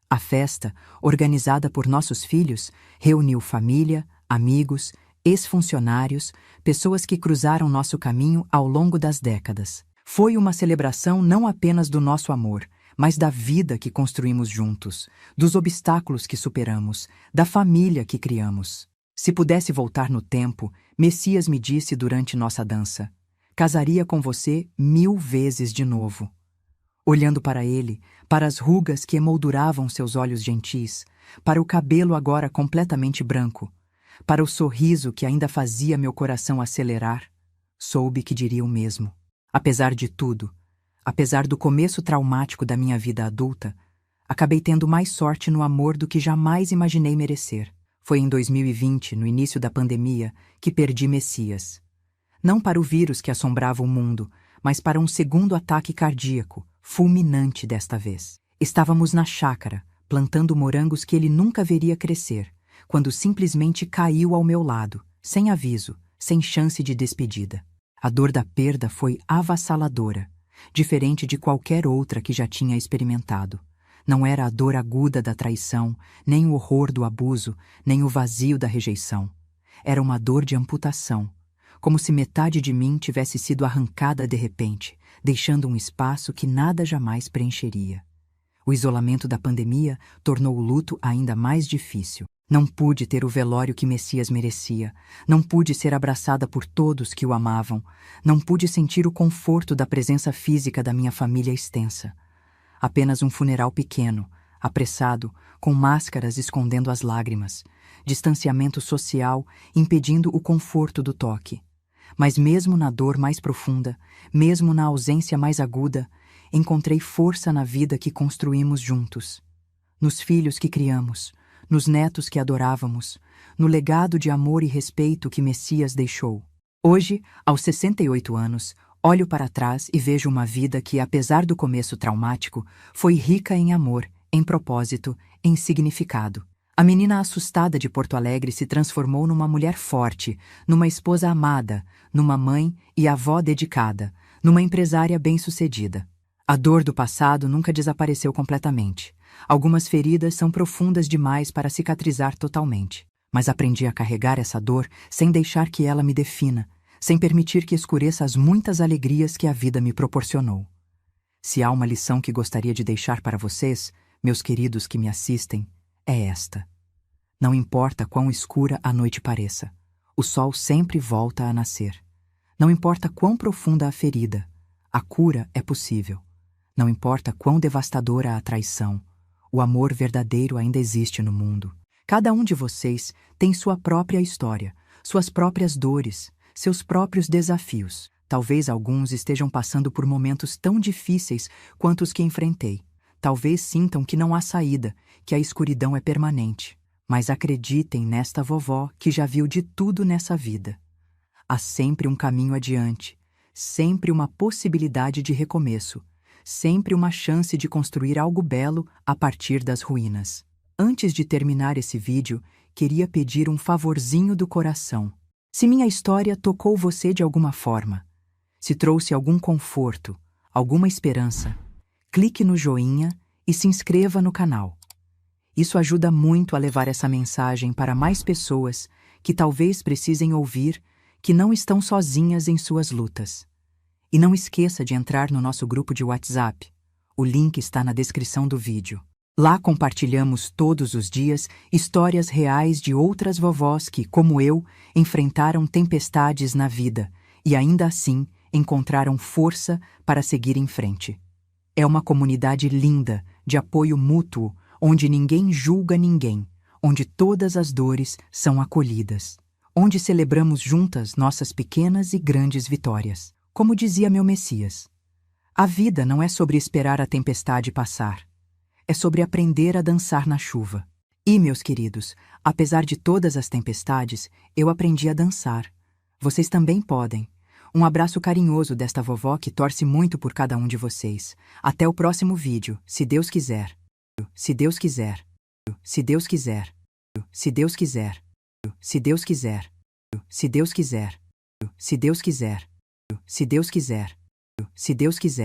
Speaker 1: A festa, organizada por nossos filhos, reuniu família, amigos, ex-funcionários, pessoas que cruzaram nosso caminho ao longo das décadas. Foi uma celebração não apenas do nosso amor, mas da vida que construímos juntos, dos obstáculos que superamos, da família que criamos. Se pudesse voltar no tempo, Messias me disse durante nossa dança: casaria com você 1000 vezes de novo. Olhando para ele, para as rugas que emolduravam seus olhos gentis, para o cabelo agora completamente branco, para o sorriso que ainda fazia meu coração acelerar, soube que diria o mesmo. Apesar de tudo, apesar do começo traumático da minha vida adulta, acabei tendo mais sorte no amor do que jamais imaginei merecer. Foi em 2020, no início da pandemia, que perdi Messias. Não para o vírus que assombrava o mundo, mas para um segundo ataque cardíaco, fulminante desta vez. Estávamos na chácara, plantando morangos que ele nunca veria crescer, quando simplesmente caiu ao meu lado, sem aviso, sem chance de despedida. A dor da perda foi avassaladora, diferente de qualquer outra que já tinha experimentado. Não era a dor aguda da traição, nem o horror do abuso, nem o vazio da rejeição. Era uma dor de amputação, como se metade de mim tivesse sido arrancada de repente, deixando um espaço que nada jamais preencheria. O isolamento da pandemia tornou o luto ainda mais difícil. Não pude ter o velório que Messias merecia. Não pude ser abraçada por todos que o amavam. Não pude sentir o conforto da presença física da minha família extensa. Apenas um funeral pequeno, apressado, com máscaras escondendo as lágrimas, distanciamento social impedindo o conforto do toque. Mas mesmo na dor mais profunda, mesmo na ausência mais aguda, encontrei força na vida que construímos juntos. Nos filhos que criamos, nos netos que adorávamos, no legado de amor e respeito que Messias deixou. Hoje, aos 68 anos, olho para trás e vejo uma vida que, apesar do começo traumático, foi rica em amor, em propósito, em significado. A menina assustada de Porto Alegre se transformou numa mulher forte, numa esposa amada, numa mãe e avó dedicada, numa empresária bem-sucedida. A dor do passado nunca desapareceu completamente. Algumas feridas são profundas demais para cicatrizar totalmente. Mas aprendi a carregar essa dor sem deixar que ela me defina, sem permitir que escureça as muitas alegrias que a vida me proporcionou. Se há uma lição que gostaria de deixar para vocês, meus queridos que me assistem, é esta. Não importa quão escura a noite pareça, o sol sempre volta a nascer. Não importa quão profunda a ferida, a cura é possível. Não importa quão devastadora a traição, o amor verdadeiro ainda existe no mundo. Cada um de vocês tem sua própria história, suas próprias dores, seus próprios desafios. Talvez alguns estejam passando por momentos tão difíceis quanto os que enfrentei. Talvez sintam que não há saída, que a escuridão é permanente. Mas acreditem nesta vovó que já viu de tudo nessa vida. Há sempre um caminho adiante, sempre uma possibilidade de recomeço, sempre uma chance de construir algo belo a partir das ruínas. Antes de terminar esse vídeo, queria pedir um favorzinho do coração. Se minha história tocou você de alguma forma, se trouxe algum conforto, alguma esperança, clique no joinha e se inscreva no canal. Isso ajuda muito a levar essa mensagem para mais pessoas que talvez precisem ouvir que não estão sozinhas em suas lutas. E não esqueça de entrar no nosso grupo de WhatsApp. O link está na descrição do vídeo. Lá compartilhamos todos os dias histórias reais de outras vovós que, como eu, enfrentaram tempestades na vida e ainda assim encontraram força para seguir em frente. É uma comunidade linda, de apoio mútuo, onde ninguém julga ninguém, onde todas as dores são acolhidas, onde celebramos juntas nossas pequenas e grandes vitórias. Como dizia meu Messias, a vida não é sobre esperar a tempestade passar, é sobre aprender a dançar na chuva. E, meus queridos, apesar de todas as tempestades, eu aprendi a dançar. Vocês também podem. Um abraço carinhoso desta vovó que torce muito por cada um de vocês. Até o próximo vídeo, se Deus quiser. Se Deus quiser. Se Deus quiser. Se Deus quiser. Se Deus quiser. Se Deus quiser. Se Deus quiser. Se Deus quiser. Se Deus quiser.